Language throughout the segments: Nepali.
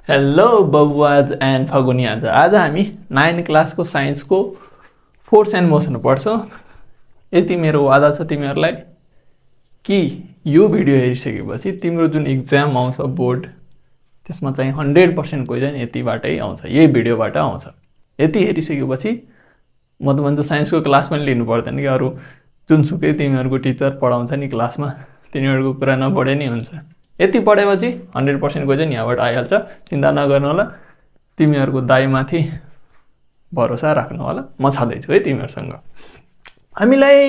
Hello बबुआज and फगुनियाज। आज हामी 9 क्लासको साइन्सको फोर्स एन्ड मोसन पढ्छौँ। यति मेरो वादा छ तिमीहरूलाई कि यो भिडियो हेरिसकेपछि तिम्रो जुन इक्जाम आउँछ बोर्ड, त्यसमा चाहिँ 100% क्वेसन यतिबाटै आउँछ, यही भिडियोबाट आउँछ। यति हेरिसकेपछि म त भन्छु साइन्सको क्लास पनि लिनु पर्दैन कि, अरू जुनसुकै तिमीहरूको टिचर पढाउँछ नि क्लासमा तिनीहरूको कुरा नपढे नि हुन्छ। यति पढेपछि 100% क्वेसन यहाँबाट आइहाल्छ। चिन्ता नगर्नु होला, तिमीहरूको दाइमाथि भरोसा राख्नु होला, म छँदैछु है तिमीहरूसँग। हामीलाई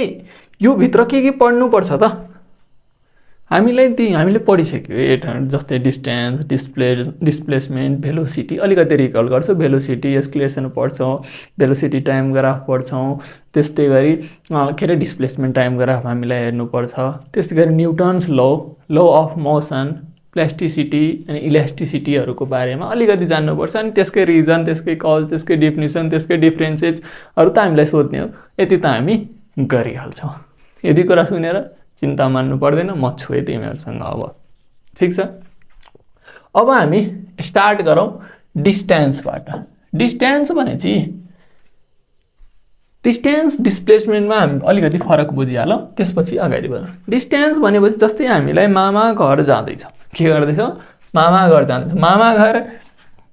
यो भित्र के पढ्नुपर्छ त? हामीले पढिसक्यो 800 जस्तै डिस्टेन्स, डिस्प्लेसमेन्ट, भेलोसिटी अलिकति रिकल गर्छौँ। भेलोसिटी एस्केलेसन पढ्छौँ, भेलोसिटी टाइम ग्राफ पढ्छौँ, त्यस्तै गरी के अरे डिस्प्लेसमेन्ट टाइम ग्राफ हामीलाई हेर्नुपर्छ। त्यस्तै गरी Newton's law of motion, plasticity अनि इलास्टिसिटीहरूको बारेमा अलिकति जान्नुपर्छ। अनि त्यसकै रिजन, त्यसकै कज, त्यसकै डेफिनेसन, त्यसकै डिफ्रेन्सेसहरू त हामीलाई सोध्ने हो। यति त हामी गरिहाल्छौँ। यदि कुरा सुनेर चिन्ता मान्नु पर्दैन, म छु है तिमीहरूसँग अब। ठिक छ, अब हामी स्टार्ट गरौँ डिस्टेन्सबाट। डिस्टेन्स भनेपछि डिस्टेन्स डिस्प्लेसमेन्टमा हामी अलिकति फरक बुझिहालौँ, त्यसपछि अगाडि बढौँ। डिस्टेन्स भनेपछि जस्तै हामीलाई मामा घर जाँदैछौँ, के गर्दैछौँ? मामा घर जाँदैछौँ। मामा घर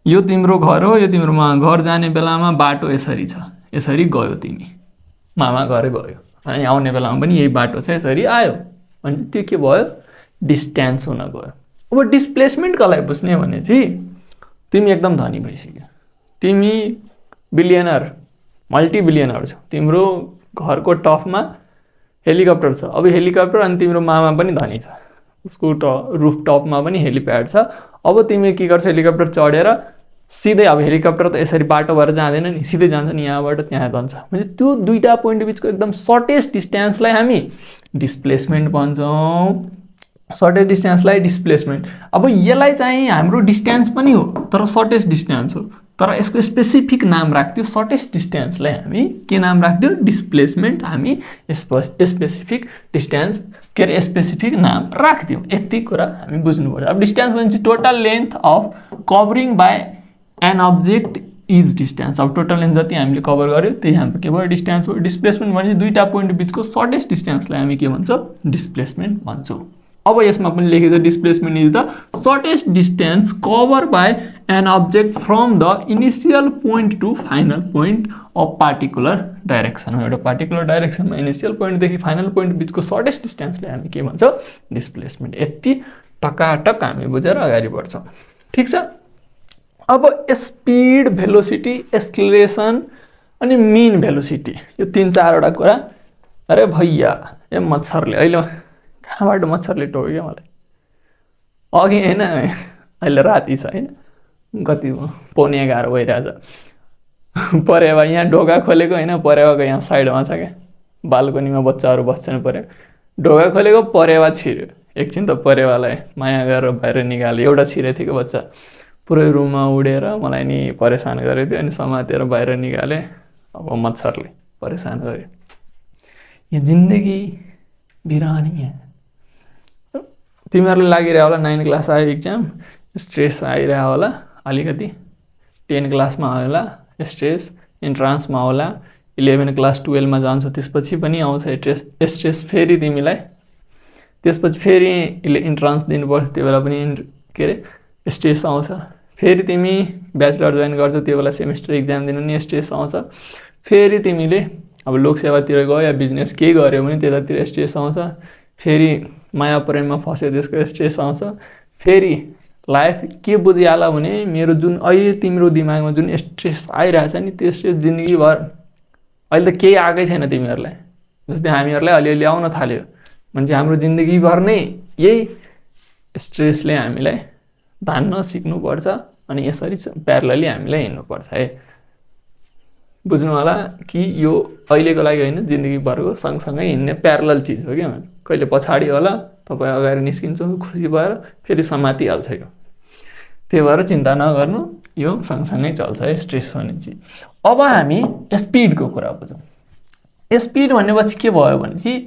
यो तिम्रो घर हो, यो तिम्रो मामा घर जाने बेलामा बाटो यसरी छ, यसरी गयो तिमी मामा घर गयो, अनि आउने बेलामा पनि यही बाटो छ, यसरी आयो भने त्यो के भयो? डिस्टेन्स हुन गयो। अब डिस्प्लेसमेन्ट कसलाई बुझ्ने भने चाहिँ तिमी एकदम धनी भइसक्यो, तिमी बिलियनर, मल्टिबिलियनर छौ, तिम्रो घरको टपमा हेलिकप्टर छ। अब हेलिकप्टर, अनि तिम्रो मामा पनि धनी छ, उसको रुफ टपमा पनि हेलिप्याड छ। अब तिमी के गर्छ? हेलिकप्टर चढेर सिधै, अब हेलिकप्टर त यसरी बाटो भएर जाँदैन नि, सिधै जान्छ नि, यहाँबाट त्यहाँ जान्छ भने त्यो दुईटा पोइन्ट बिचको एकदम सर्टेस्ट डिस्टेन्सलाई हामी डिस्प्लेसमेन्ट भन्छौँ। सर्टेस्ट डिस्टेन्सलाई डिस्प्लेसमेन्ट। अब यसलाई चाहिँ हाम्रो डिस्टेन्स पनि हो तर सर्टेस्ट डिस्टेन्स हो, तर यसको स्पेसिफिक नाम राख्थ्यो। सर्टेस्ट डिस्टेन्सलाई हामी के नाम राख्थ्यो? डिस्प्लेसमेन्ट। हामी स्पेसिफिक डिस्टेन्स के अरे स्पेसिफिक नाम राख्थ्यौँ। यति कुरा हामी बुझ्नुपर्छ। अब डिस्टेन्स भनेपछि total length of covering by an object is distance. अब टोटल लेन्थ जति हामीले कभर गर्यो त्यही हाम्रो के भयो? डिस्टेन्स हो। डिस्प्लेसमेन्ट भनेपछि दुईवटा पोइन्ट बिचको सर्टेस्ट डिस्टेन्सलाई हामी के भन्छौँ? डिस्प्लेसमेन्ट भन्छौँ। अब यसमा पनि लेखेको छ displacement is the shortest distance cover by an object from the initial point to final point of particular direction. एउटा पार्टिकुलर डाइरेक्सनमा इनिसियल पोइन्टदेखि फाइनल पोइन्ट बिचको सर्टेस्ट डिस्टेन्सलाई हामी के भन्छौँ? डिस्प्लेसमेन्ट। यति टकाटक हामी बुझेर अगाडि बढ्छौँ। ठिक छ। अब स्पिड, भेलोसिटी, एक्सलेरेसन अनि मिन भेलोसिटी, यो 3-4वटा कुरा। अरे भैया, ए मच्छरले अहिले कहाँबाट मच्छरले टोक्यो मलाई अघि होइन? अहिले राति छ होइन, कति 11:15 भइरहेछ। परेवा यहाँ ढोका खोलेको होइन, परेवाको यहाँ साइडमा छ क्या, बाल्कनीमा बच्चाहरू बस्छन्। ढोका खोलेको, परेवा छिर्यो। एकछिन त परेवालाई माया गरेर बाहिर निकाल्यो। एउटा छिरेको थियो बच्चा, पुरै रुममा उडेर मलाई नि परेशान गरेको थियो, अनि समातेर बाहिर निकालेँ। अब मच्छरले परेशान गर्यो। यो जिन्दगी बिरानी है। तिमीहरूलाई लागिरह्यो होला 9 क्लास आयो इक्जाम, स्ट्रेस आइरह्यो होला अलिकति। 10 क्लासमा होला स्ट्रेस, इन्ट्रान्समा होला, 11 क्लास 12मा जान्छ, त्यसपछि पनि आउँछ स्ट्रेस फेरि तिमीलाई। त्यसपछि फेरि इन्ट्रान्स दिनुपर्छ, त्यो बेला पनि के अरे स्ट्रेस आउँछ। फेरि तिमी ब्याचलर जोइन गर्छौ, त्यो बेला सेमेस्टर इक्जाम दिनु नि स्ट्रेस आउँछ। फेरि तिमीले अब लोकसेवातिर गयो या बिजनेस केही गऱ्यो भने त्यतातिर स्ट्रेस आउँछ। फेरि माया प्रेममा फस्यो, त्यसको स्ट्रेस आउँछ। फेरि लाइफ के बुझिहाल भने मेरो जुन अहिले तिम्रो दिमागमा जुन स्ट्रेस आइरहेछ नि, त्यो स्ट्रेस जिन्दगीभर, अहिले त केही आएकै छैन तिमीहरूलाई। जस्तै हामीहरूलाई अलिअलि आउन थाल्यो भने चाहिँ हाम्रो जिन्दगीभर नै यही स्ट्रेसले हामीलाई धान्न सिक्नुपर्छ, अनि यसरी प्यारलली हामीलाई हिँड्नुपर्छ है। बुझ्नु होला कि यो अहिलेको लागि होइन, जिन्दगीभरको सँगसँगै हिँड्ने प्यारलल चिज हो क्या। कहिले पछाडि होला, तपाईँ अगाडि निस्किन्छ खुसी भएर, फेरि समातिहाल्छ यो। त्यही भएर चिन्ता नगर्नु, यो सँगसँगै चल्छ है स्ट्रेस भन्ने चिज। अब हामी स्पिडको कुरा बुझौँ। स्पिड भनेपछि के भयो भने चाहिँ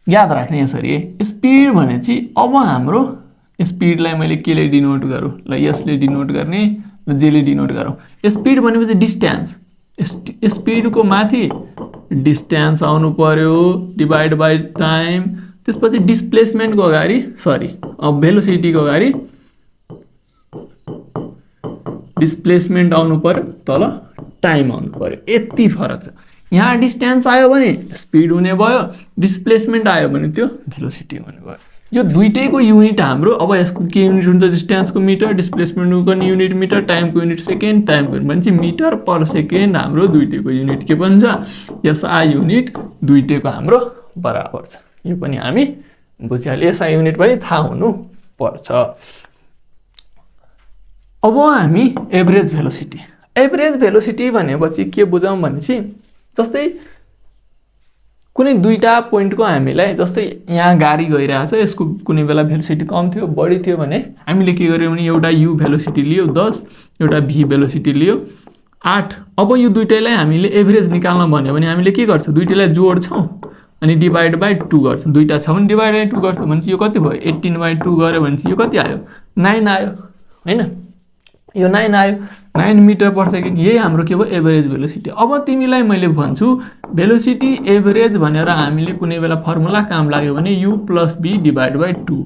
याद राख्ने यसरी, स्पिड भनेपछि अब हाम्रो स्पिडलाई मैले केले डिनोट गरौँ ल यसले डिनोट गर्ने र जेले डिनोट गरौँ स्पिड भनेपछि डिस्टेन्स स्पिडको माथि डिस्टेन्स आउनु पर्यो डिभाइड बाई टाइम त्यसपछि डिस्प्लेसमेन्टको अगाडि भेलोसिटीको अगाडि डिस्प्लेसमेन्ट आउनु पर्यो तल टाइम आउनु पर्यो यति फरक छ यहाँ डिस्टेन्स आयो भने स्पिड हुने भयो डिस्प्लेसमेन्ट आयो भने त्यो भेलोसिटी हुने भयो यो दुईटैको युनिट हाम्रो अब यसको के युनिट हुन्छ डिस्टेन्सको मिटर डिस्प्लेसमेन्टको युनिट मिटर टाइमको युनिट सेकेन्ड टाइमको युनिट भनेपछि मिटर पर सेकेन्ड हाम्रो दुईटैको युनिट के भन्छ एसआई युनिट दुईटैको हाम्रो बराबर छ यो पनि हामी बुझिहाल्यो एसआई युनिट पनि थाहा हुनु पर्छ अब हामी एभरेज भेलोसिटी भनेपछि के बुझौँ भनेपछि जस्तै कुनै दुईटा पोइन्टको हामीलाई जस्तै यहाँ गाडी गइरहेछ यसको कुनै बेला भेलोसिटी कम थियो बढी थियो भने हामीले के गर्यौँ भने एउटा यु भेलोसिटी लियो 10 एउटा भी भेलोसिटी लियो 8 अब यो दुईटैलाई हामीले एभरेज निकाल्न भन्यो भने हामीले के गर्छौँ दुईटैलाई जोड्छौँ अनि डिभाइड बाई 2 गर्छौँ दुईटा छ भने डिभाइड बाई 2 गर्छौँ भने यो कति भयो 18 बाई 2 गऱ्यो भने चाहिँ यो कति आयो 9 आयो हैन यो 9 आयो 9 मिटर पर सेकेन्ड यही हाम्रो के भयो एभरेज भेलोसिटी अब तिमीलाई मैले भन्छु भेलोसिटी एभरेज भनेर हामीले कुनै बेला फर्मुला काम लाग्यो भने u + v डिभाइड बाई 2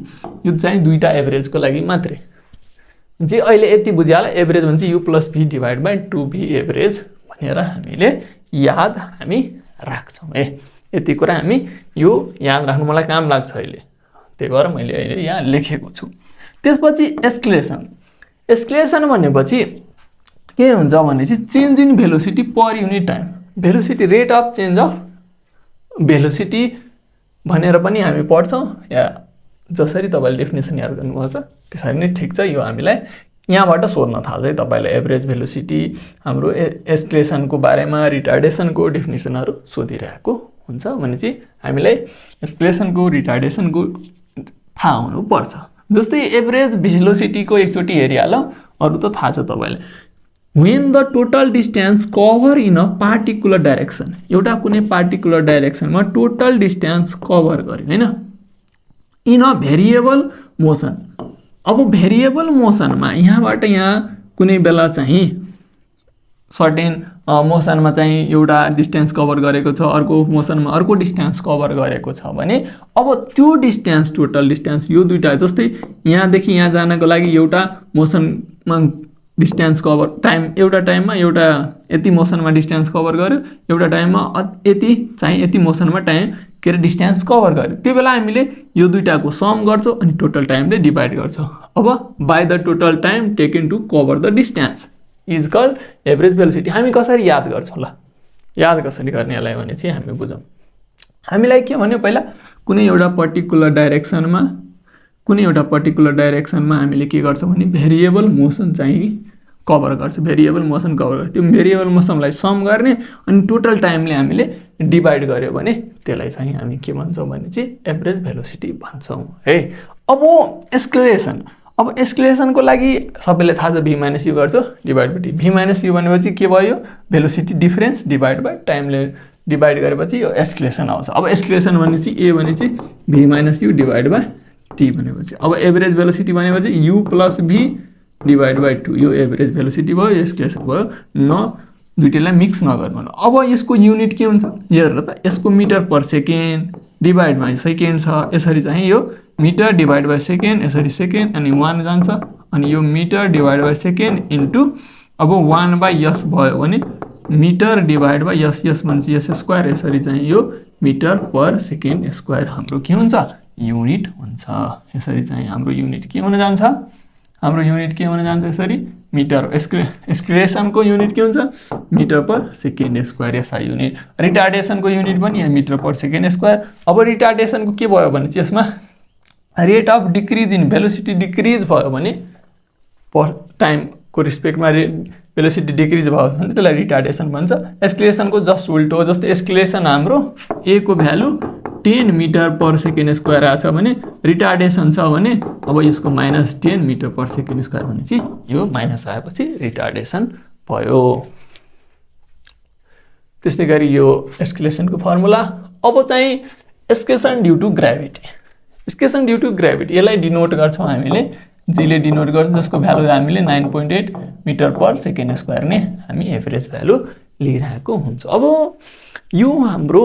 यो चाहिँ दुईटा एभरेजको लागि मात्रै जे अहिले यति बुझिहाल एभरेज भन्छ u + v divide by 2v average भनेर हामीले याद राख्छौँ यति कुरा हामी यो याद राख्नु मलाई काम लाग्छ अहिले त्यही भएर मैले अहिले यहाँ लेखेको छु त्यसपछि एस्केलेसन भनेपछि के हुन्छ भनेपछि change in velocity per unit time velocity rate of change of velocity भनेर पनि हामी पढ्छौँ या जसरी तपाईँले डेफिनेसन याद गर्नुभएको छ त्यसरी नै ठिक छ यो हामीलाई यहाँबाट सोध्न थाल्छ है तपाईँलाई एभरेज भेलोसिटी हाम्रो एस्केलेसनको बारेमा रिटार्डेसनको डेफिनेसनहरू सोधिरहेको हुन्छ भने चाहिँ हामीलाई एस्केलेसनको रिटार्डेसनको थाहा हुनुपर्छ जस्तै एभरेज भेलोसिटीको एकचोटि हेरिहालौँ अरू त थाहा छ तपाईँलाई when the total distance cover in a particular direction एउटा कुनै पार्टिकुलर डाइरेक्सनमा टोटल डिस्टेन्स कभर गर्यो हैन इन अ भेरिएबल मोसन अब भेरिएबल मोसनमा यहाँबाट यहाँ कुनै बेला चाहिँ सर्टेन मोसनमा चाहिँ एउटा डिस्टेन्स कभर गरेको छ अर्को मोसनमा अर्को डिस्टेन्स कभर गरेको छ भने अब त्यो डिस्टेन्स टोटल डिस्टेन्स यो दुईटा जस्तै यहाँदेखि यहाँ जानको लागि एउटा मोसनमा डिस्टेन्स कभर टाइम एउटा टाइममा एउटा यति मोसनमा डिस्टेन्स कभर गर्यो एउटा टाइममा यति चाहिँ यति मोसनमा टाइम के डिस्टेन्स कभर गर्यो त्यो बेला हामीले यो दुईटाको सम गर्छौँ अनि टोटल टाइमले डिभाइड गर्छौँ अब by the total time taken to cover the distance is called average velocity हामी कसरी याद गर्छौँ ल याद कसरी गर्ने यसलाई भने चाहिँ हामी बुझौँ हामीलाई के भन्यो पहिला कुनै एउटा पर्टिकुलर डाइरेक्सनमा हामीले के गर्छौँ भने भेरिएबल मोसन चाहिँ कभर गर्छ भेरिएबल मोसन कभर गर्छ त्यो भेरिएबल मोसनलाई सम गर्ने अनि टोटल टाइमले हामीले डिभाइड गर्यो भने त्यसलाई चाहिँ हामी के भन्छौँ भने चाहिँ एभरेज भेलोसिटी भन्छौँ है अब एस्केलेसनको लागि सबैले थाहा छ v - u गर्छ डिभाइड बाइ v - u भनेपछि के भयो भेलोसिटी डिफरेन्स डिभाइड बाइ टाइमले डिभाइड गरेपछि यो एस्केलेसन आउँछ अब एस्केलेसन भनेपछि a भनेपछि v - u divide by t भनेपछि अब एभरेज भेलोसिटी भनेपछि u + v डिभाइड बाइ 2 यो एभरेज भेलोसिटी भयो एस्केलेसन भयो न दुईटैलाई मिक्स नगर्नु अब यसको युनिट के हुन्छ हेर त यसको metre per second divide by second छ यसरी चाहिँ यो मिटर डिभाइड बाइ सेकेन्ड यसरी सेकेन्ड अनि 1 जान्छ अनि यो metre divide by second into अब 1 बाइ s भयो भने मिटर डिभाइड बाइ s भनेपछि s स्क्वायर यसरी चाहिँ यो मिटर पर सेकेन्ड स्क्वायर हाम्रो के हुन्छ युनिट हुन्छ यसरी चाहिँ हाम्रो युनिट के हुन जान्छ यसरी मिटर एस्केलेसनको युनिट के हुन्छ metre per second square SI unit रिटार्डेसनको युनिट पनि यहाँ मिटर पर सेकेन्ड स्क्वायर अब रिटार्डेसनको के भयो भने चाहिँ यसमा rate of decrease in velocity decrease भयो भने पर टाइमको रिस्पेक्टमा भेलोसिटी डिक्रिज भयो भने त्यसलाई रिटार्डेसन भन्छ एस्केलेसनको जस्ट उल्टो जस्तै एस्केलेसन हाम्रो a को value 10 metre per second square आछ भने रिटार्डेसन छ भने अब यसको -10 मिटर पर सेकेन्ड स्क्वायर भनेपछि यो माइनस आएपछि रिटार्डेसन भयो त्यस्तै गरी यो एस्केलेसनको फर्मुला अब चाहिँ acceleration due to gravity acceleration due to gravity यसलाई डिनोट गर्छौँ हामीले, जीले डिनोट गर्छ, जसको भ्यालु हामीले 9.8 मिटर पर सेकेन्ड स्क्वायर नै हामी एभरेज भ्यालु लिइरहेको हुन्छ। अब यो हाम्रो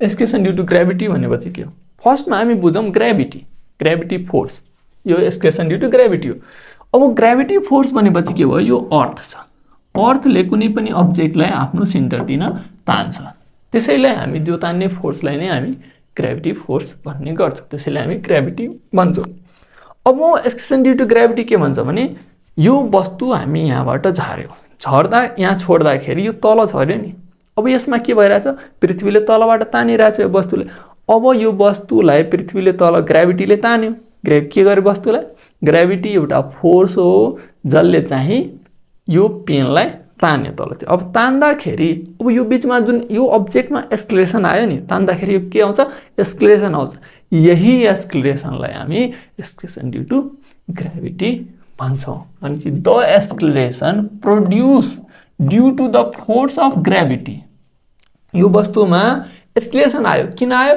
एक्सक्लेसन ड्यू टु ग्रेभिटी भनेपछि के हो? फर्स्टमा हामी बुझौँ ग्रेभिटी फोर्स, यो एक्सक्लेसन ड्यू टु ग्रेभिटी हो। अब ग्रेभिटी फोर्स भनेपछि के हो? यो अर्थ छ, अर्थले कुनै पनि अब्जेक्टलाई आफ्नो सेन्टरतिर तान्छ, त्यसैलाई हामी जो तान्ने फोर्सलाई नै हामी ग्रेभिटी फोर्स भन्ने गर्छौँ, त्यसैले हामी ग्रेभिटी भन्छौँ। अब एक्सक्लेसन ड्यू टु ग्रेभिटी के भन्छ भने यो वस्तु हामी यहाँबाट झर्दा यहाँ छोड्दाखेरि यो तल झर्यो नि, अब यसमा के भइरहेछ? पृथ्वीले तलबाट तानिरहेछ यो वस्तुले। अब यो वस्तुलाई पृथ्वीले तल ग्रेभिटीले तान्यो, के गर्यो वस्तुलाई? ग्रेभिटी एउटा फोर्स हो जसले चाहिँ यो पेनलाई तान्यो तलतिर। अब तान्दाखेरि अब यो बिचमा जुन यो अब्जेक्टमा एक्सक्लेरेसन आयो नि, तान्दाखेरि यो के आउँछ? एक्सक्लेरेसन आउँछ। यही एक्सक्लेरेसनलाई हामी एक्सक्लेरेसन ड्यू टु ग्रेभिटी भन्छौँ। भनेपछि the acceleration produce due to the force of gravity, यो वस्तुमा एक्सक्लेरेसन आयो, किन आयो?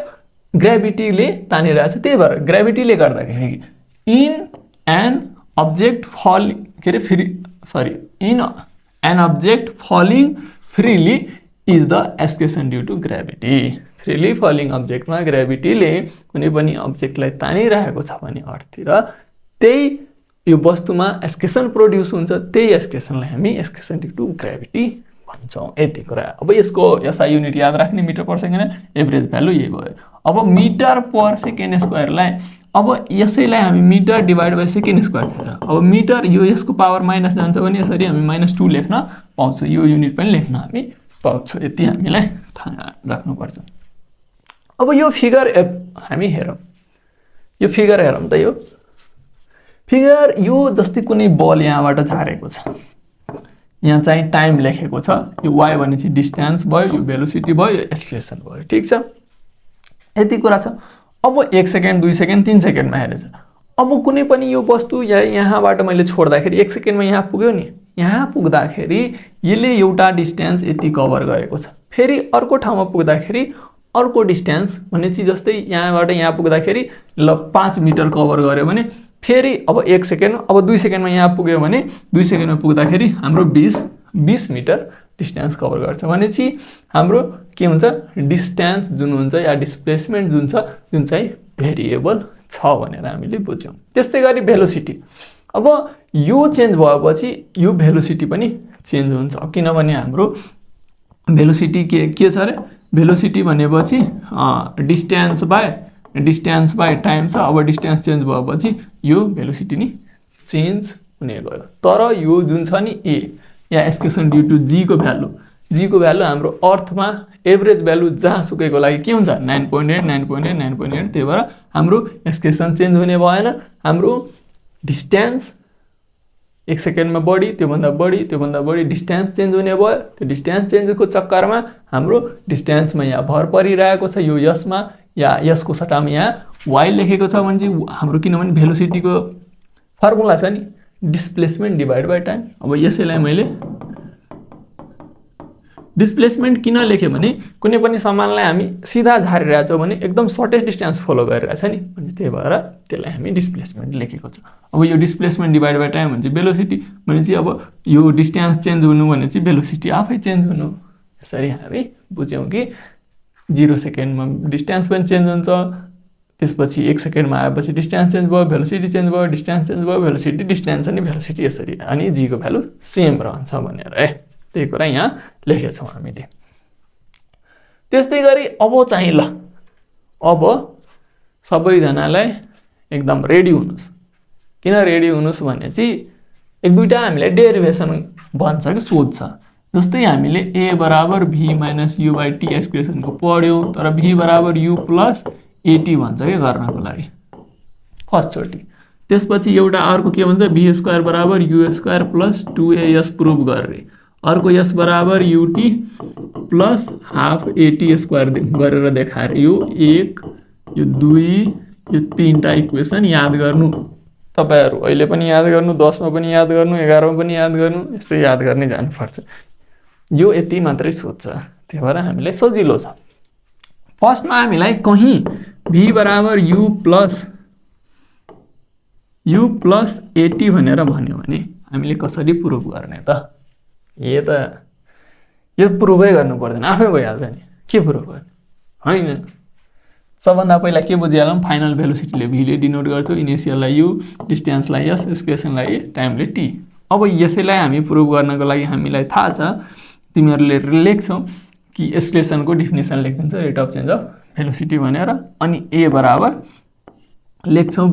ग्रेभिटीले तानिरहेछ, त्यही भएर ग्रेभिटीले गर्दाखेरि in an object falling freely is the acceleration due to gravity. Freely falling अब्जेक्टमा ग्रेभिटीले कुनै पनि अब्जेक्टलाई तानिरहेको छ भने अर्थतिर, त्यही यो वस्तुमा एक्सक्लेरेसन प्रोड्युस हुन्छ, त्यही एक्सक्लेरेसनलाई हामी एक्सक्लेरेसन ड्यू टु ग्रेभिटी भन्छौँ। यति कुरा। अब यसको एसआई युनिट याद राख्ने, metre per second, average value यही भयो। अब मिटर पर सेकेन्ड स्क्वायरलाई, अब यसैलाई हामी metre divide by second square छ। अब मिटर यो यसको पावर माइनस जान्छ भने यसरी हामी -2 लेख्न पाउँछौँ, यो युनिट पनि लेख्न हामी पाउँछौँ। यति हामीलाई थाहा राख्नुपर्छ। अब यो फिगर हामी हेरौँ, यो फिगर हेरौँ त। यो फिगर यो जस्तै कुनै बल यहाँबाट झारेको छ, यहाँ चाहिँ टाइम लेखेको छ, यो y भनेपछि डिस्टेन्स भयो, यो भेलोसिटी भयो, यो एक्सक्लेरेसन भयो, ठिक छ, यति कुरा छ। अब 1 सेकेन्ड 2 सेकेन्ड 3 सेकेन्डमा हेरेछ। अब कुनै पनि यो वस्तु यहाँबाट मैले छोड्दाखेरि 1 सेकेन्डमा यहाँ पुग्यो नि, यहाँ पुग्दाखेरि यसले एउटा डिस्टेन्स यति कभर गरेको छ, फेरि अर्को ठाउँमा पुग्दाखेरि अर्को डिस्टेन्स भनेपछि जस्तै यहाँबाट यहाँ पुग्दाखेरि ल 5 मिटर कभर गर्यो भने फेरि अब 1 सेकेन्ड, अब 2 सेकेन्डमा यहाँ पुग्यो भने 2 सेकेन्डमा पुग्दाखेरि हाम्रो 20 मिटर डिस्टेन्स कभर गर्छ। भनेपछि हाम्रो के हुन्छ? डिस्टेन्स जुन हुन्छ या डिस्प्लेसमेन्ट जुन छ, जुन चाहिँ भेरिएबल छ भनेर हामीले बुझ्यौँ। त्यस्तै गरी भेलोसिटी, अब यो चेन्ज भएपछि यो भेलोसिटी पनि चेन्ज हुन्छ, किनभने हाम्रो भेलोसिटी के छ अरे? भेलोसिटी भनेपछि डिस्टेन्स बाई टाइम छ। अब डिस्टेन्स चेन्ज भएपछि यो भेलोसिटी नि चेन्ज हुने गयो। तर यो जुन छ नि ए या एक्सक्लेरेसन ड्यू टु जी को भ्यालु हाम्रो अर्थमा एभरेज भ्यालु जहाँ सुकैको लागि के हुन्छ? 9.8 त्यही भएर हाम्रो एक्सक्लेरेसन चेन्ज हुने भएन। हाम्रो डिस्टेन्स 1 सेकेन्डमा बढी, त्योभन्दा बढी डिस्टेन्स चेन्ज हुने भयो। त्यो डिस्टेन्स चेन्जको चक्करमा हाम्रो डिस्टेन्समा यहाँ भर परिरहेको छ, यो यसमा या यसको सट्टामा यहाँ y लेखेको छ भने चाहिँ हाम्रो, किनभने भेलोसिटीको फर्मुला छ नि डिस्प्लेसमेन्ट डिभाइड बाई टाइम। अब यसैलाई मैले डिस्प्लेसमेन्ट किन लेखेँ भने कुनै पनि सामानलाई हामी सिधा झारिरहेछौँ भने एकदम सर्टेस्ट डिस्टेन्स फलो गरिरहेछ नि, त्यही भएर त्यसलाई हामी डिस्प्लेसमेन्ट लेखेको छ। अब यो डिस्प्लेसमेन्ट डिभाइड बाई टाइम भने भेलोसिटी भनेपछि अब यो डिस्टेन्स चेन्ज हुनु भने चाहिँ भेलोसिटी आफै चेन्ज हुनु। यसरी हामी बुझ्यौँ कि 0 सेकेन्डमा डिस्टेन्स पनि चेन्ज हुन्छ, त्यसपछि 1 सेकेन्डमा आएपछि डिस्टेन्स चेन्ज भयो, भेलोसिटी चेन्ज भयो, डिस्टेन्स चेन्ज भयो, भेलोसिटी डिस्टेन्स अनि भेलोसिटी यसरी, अनि जी को भ्यालु सेम रहन्छ भनेर त्यही कुरा यहाँ लेखेछौँ हामीले। त्यस्तै गरी अब चाहिँ ल, अब सबैजनालाई एकदम रेडी हुनुहोस्। किन रेडी हुनुहोस् भने चाहिँ 1-2टा हामीले डेरिभेसन भन्छ कि सोध्छ। जस्तै हामीले a बराबर v minus u by t एक्सप्रेसनको पढ्यौँ, तर v बराबर u प्लस at भन्छ क्या गर्नको लागि फर्स्टचोटि। त्यसपछि एउटा अर्को के भन्छ? v स्क्वायर बराबर u square plus 2as prove गरेर, अर्को s बराबर ut plus half at square गरेर देखाएर यो 1 यो 2 यो 3टा इक्वेसन याद गर्नु। तपाईहरु अहिले पनि याद गर्नु, 10 मा पनि याद गर्नु, 11 मा पनि याद गर्नु, यस्तै याद गर्ने जानुपर्छ। यो यति मात्रै सोध्छ, त्यही भएर हामीलाई सजिलो छ। फर्स्टमा हामीलाई कहीं भी बराबर यु प्लस एटी भनेर भन्यो भने हामीले कसरी प्रुभ गर्ने त? यो प्रुभै गर्नु पर्दैन, आफै भइहाल्छ नि। के प्रुभ गर्ने होइन? सबभन्दा पहिला के बुझिहालौँ, फाइनल भेलोसिटीले भीले डिनोट गर्छौँ, इनिसियललाई यु, डिस्टेन्सलाई एस, एक्सप्रेसनलाई टाइमले टी। अब यसैलाई हामी प्रुभ गर्नको लागि हामीलाई थाहा छ, तिमीहरूले लेख्छौ कि एक्सप्रेसनको डिफिनेसन लेखिदिन्छ rate of change of velocity भनेर, अनि ए बराबर लेख्छौँ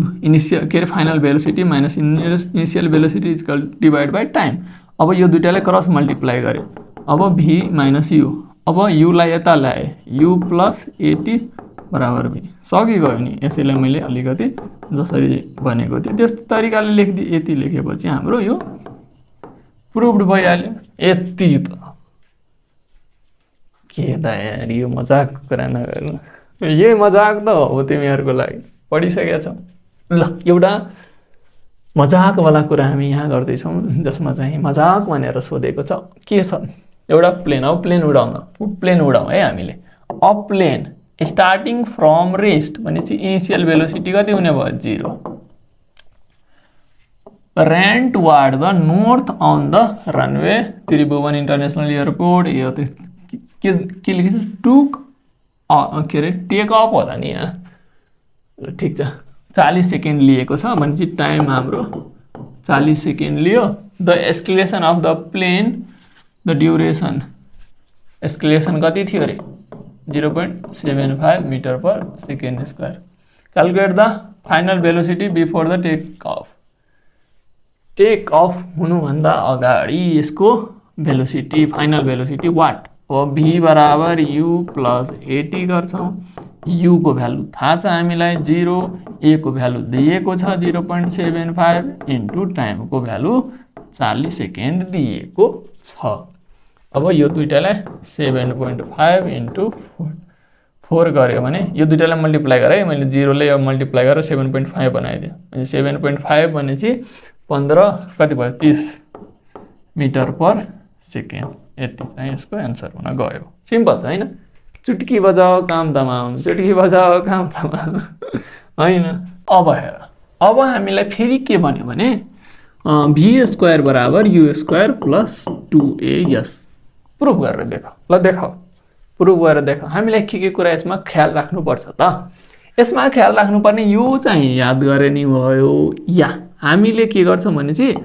final velocity minus initial velocity equal divide by time. अब यो दुइटालाई क्रस मल्टिप्लाई गऱ्यो, अब भी माइनस यु, अब युलाई यता ल्याएँ, यु प्लस एटी बराबर भी। सकिगयो नि। यसैलाई मैले अलिकति जसरी भनेको थिएँ त्यस्तो तरिकाले लेखिदिएँ। यति लेखेपछि हाम्रो यो प्रुभड भइहाल्यो। यति त के त यार, यो मजाकको कुरा नगर्नु, यही मजाक त हो तिमीहरूको लागि। पढिसकेका छौ ल। एउटा मजाकवाला कुरा हामी यहाँ गर्दैछौँ, जसमा चाहिँ मजाक भनेर सोधेको छ। के छ, एउटा प्लेन, अब प्लेन उडाउँ है हामीले। A plane starting from rest भनेपछि इनिसियल भेलोसिटी कति हुने भयो, 0। ran toward the north on the runway Tribhuvan international airport. यो त के लेखेछ, टुक के अरे टेक अफ होला नि यहाँ। ठिक छ, 40 सेकेन्ड लिएको छ भनेपछि टाइम हाम्रो 40 सेकेन्ड लियो। The acceleration of the plane, the duration, acceleration कति थियो अरे, 0.75 metre per second square. Calculate the final velocity before the take off. Take off हुनुभन्दा अगाडि यसको भेलोसिटी, फाइनल भेलोसिटी वाट हो, भी बराबर यु प्लस एटी गर्छौँ। यु को भ्यालु थाहा छ हामीलाई 0, ए को भ्यालु दिएको छ 0.75 इन्टु टाइमको भ्यालु 40 सेकेन्ड दिएको छ। अब यो दुइटालाई 7.5 इन्टु 4 गऱ्यो भने यो दुइटालाई मल्टिप्लाई गरेँ मैले, 0ले यो मल्टिप्लाई गरेर 7.5 बनाइदियो। 7.5 भनेपछि 15 कति भयो, 30 मिटर पर सेकेन्ड। यति चाहिँ यसको एन्सर हुन गयो। सिम्पल छ होइन? चुटकी बजाओ काम तमाम, चुटकी बजाओ काम तमाम होइन? अब हेर, अब हामीलाई फेरि के भन्यो भने भी स्क्वायर बराबर you square plus 2as। Prove गरेर देख ल, देखाऊ, प्रुभ गरेर देखाऊ। हामीलाई के कुरा यसमा ख्याल राख्नुपर्छ त? यसमा ख्याल राख्नुपर्ने यो चाहिँ याद गरे नि भयो। या हामीले के गर्छौँ भने चाहिँ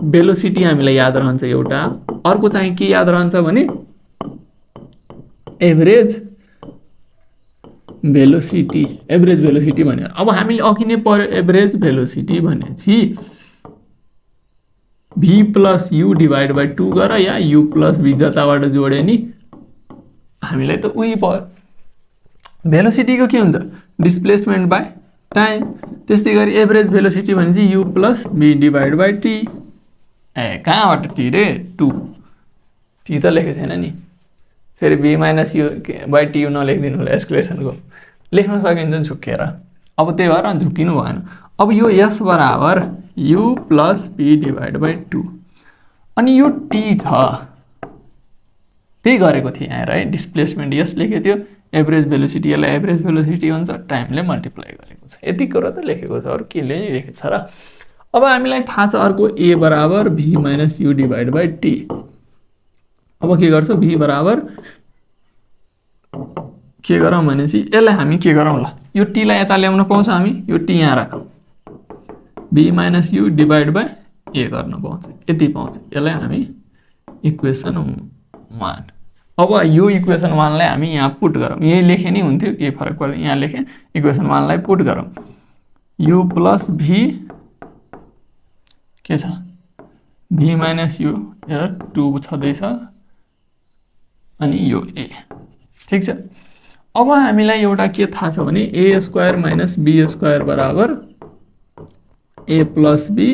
भेलोसिटी हामीलाई याद रहन्छ एउटा, अर्को चाहिँ के याद रहन्छ भने एभरेज भेलोसिटी भनेर। अब हामीले अघि नै पढ्यो एभरेज भेलोसिटी भनेपछि v plus you divide by 2 गर, या यु प्लस भी जताबाट जोडे नि हामीलाई त उही भयो। भेलोसिटीको के हुन्छ, डिस्प्लेसमेन्ट बाई टाइम। त्यस्तै गरी एभरेज भेलोसिटी भनेपछि u plus v divide by t. कहाँबाट टी रे, 2। टी त लेखेको छैन नि, फेरि v minus u by t नलेखिदिनु होला। एस्केलेसनको लेख्न सकिन्छ झुक्केर, अब त्यही भएर झुक्किनु भएन। अब यो यस बराबर u plus v divide by 2, अनि यो टी छ, त्यही गरेको थिएँ यहाँ है। डिस्प्लेसमेन्ट यस लेखेको थियो, एभरेज भेलोसिटी, यसलाई एभरेज भेलोसिटी हुन्छ, टाइमले मल्टिप्लाई गरेको छ। यति कुरा त लेखेको छ, अरू केले नि लेखेको छ र। अब हामीलाई थाहा छ अर्को ए बराबर v minus u divide by t. अब के गर्छौँ, भी बराबर के गरौँ भनेपछि यसलाई हामी के गरौँ ल, यो टीलाई यता ल्याउन पाउँछ हामी, यो टी यहाँ राखौँ, भी माइनस यु डिभाइड बाई ए गर्न पाउँछ, यति पाउँछ। यसलाई हामी इक्वेसन 1। अब यो इक्वेसन 1लाई हामी यहाँ पुट गरौँ, यही लेखे नि हुन्थ्यो, केही फरक पर्दैन, यहाँ लेखेँ। इक्वेसन 1लाई पुट गरौँ, यु प्लस भी के छ, भी माइनस यु 2 छँदैछ, अनि यो ए। ठिक छ। अब हामीलाई एउटा के थाहा छ भने a square minus b square बराबर a plus b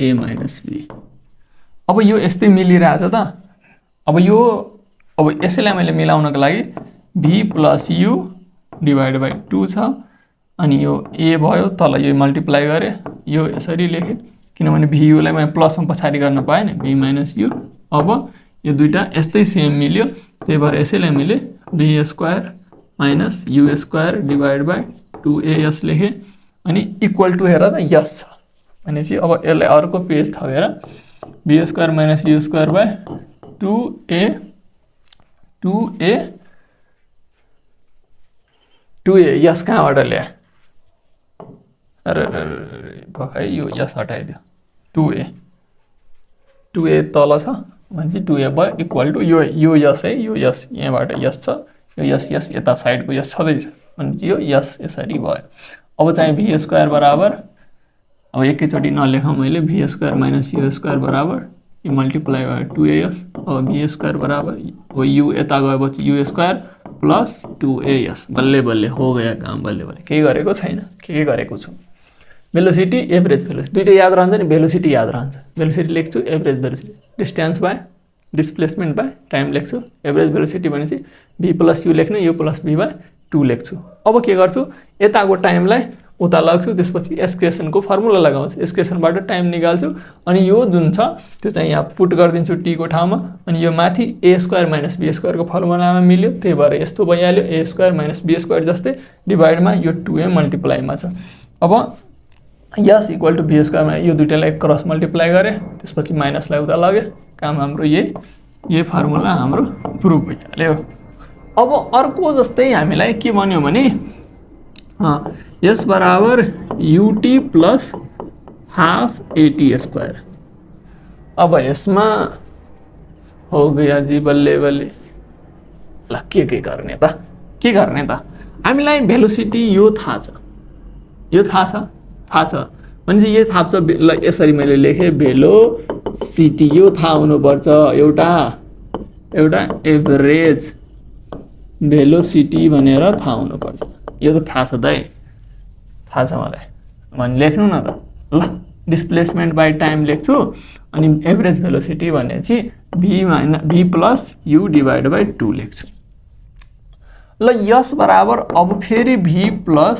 a minus b. अब यो यस्तै मिलिरहेछ त। अब यसैलाई मैले मिलाउनको लागि भी प्लस यु डिभाइड बाई 2 छ, अनि यो ए भयो, तल यो मल्टिप्लाई गरेँ, यो यसरी लेखेँ किनभने भी युलाई मैले प्लसमा पछाडि गर्न पाएँ, भी माइनस यु। अब यो दुईटा यस्तै सेम मिल्यो, त्यही भएर यसैलाई मैले v square minus u square divide by 2as लेखेँ अनि इक्वल टू हेर त यस छ भनेपछि अब यसलाई अर्को पेज थपेर v square minus u square by 2a यस कहाँबाट ल्याए अरे भए यो यस हटाइदियो 2a तल छ भनेपछि 2a भयो इक्वल टू यो यस है यो यस यहाँबाट यस छ यो यस यता साइडको यस छँदैछ भनेपछि यो यस यसरी भयो अब चाहिँ भी स्क्वायर बराबर अब एकैचोटि नलेखौँ मैले v square minus u square बराबर ये मल्टीप्लाई बाई 2as अब भी स्क्वायर बराबर वो यू यता गएपछि यू स्क्वायर प्लस 2as बल्ले बल्ले हो गया काम बल्ले बल्ले केही गरेको छैन के गरेको छु भेलोसिटी एभरेज भेलोसिटी दुईटै याद रहन्छ नि भेलोसिटी याद रहन्छ भेलोसिटी लेख्छु average velocity distance by displacement by time लेख्छु एभरेज भेलोसिटी भनेपछि भी प्लस यू लेख्नु यू प्लस भी बाई 2 लेख्छु अब के गर्छु यताको टाइमलाई उता लाग्छु त्यसपछि एक्सक्रेसनको फर्मुला लगाउँछु एक्सक्रेसनबाट टाइम निकाल्छु अनि यो जुन छ त्यो चाहिँ यहाँ पुट गरिदिन्छु टी को ठाउँमा अनि यो माथि ए स्क्वायर माइनस बी स्क्वायरको फर्मुलामा मिल्यो त्यही भएर यस्तो भइहाल्यो ए स्क्वायर माइनस बी स्क्वायर जस्तै डिभाइडमा यो 2a मल्टिप्लाईमा छ अब यस इक्वल टू बी स्क्वायरमा यो दुईटालाई क्रस मल्टिप्लाई गरेँ त्यसपछि माइनसलाई उता लगे काम हाम्रो यही फर्मुला हाम्रो प्रुभ भइहाल्यो अब अर्को जस्तै हामीलाई के भन्यो भने यस बराबर UT plus half eighty square अब यसमा हो गया जी बल्ले बल्ले ल के गर्ने त हामीलाई भेलोसिटी यो थाहा छ भनेपछि यो थाहा छ ल यसरी मैले लेखेँ भेलोसिटी यो थाहा हुनुपर्छ एउटा एभरेज भेलोसिटी भनेर थाहा हुनुपर्छ यो त थाहा छ थाहा छ मलाई भने लेख्नु न त ल डिस्प्लेसमेन्ट बाई टाइम लेख्छु अनि एभरेज भेलोसिटी भनेपछि v plus u divide by 2 लेख्छु ल यस बराबर अब फेरि v plus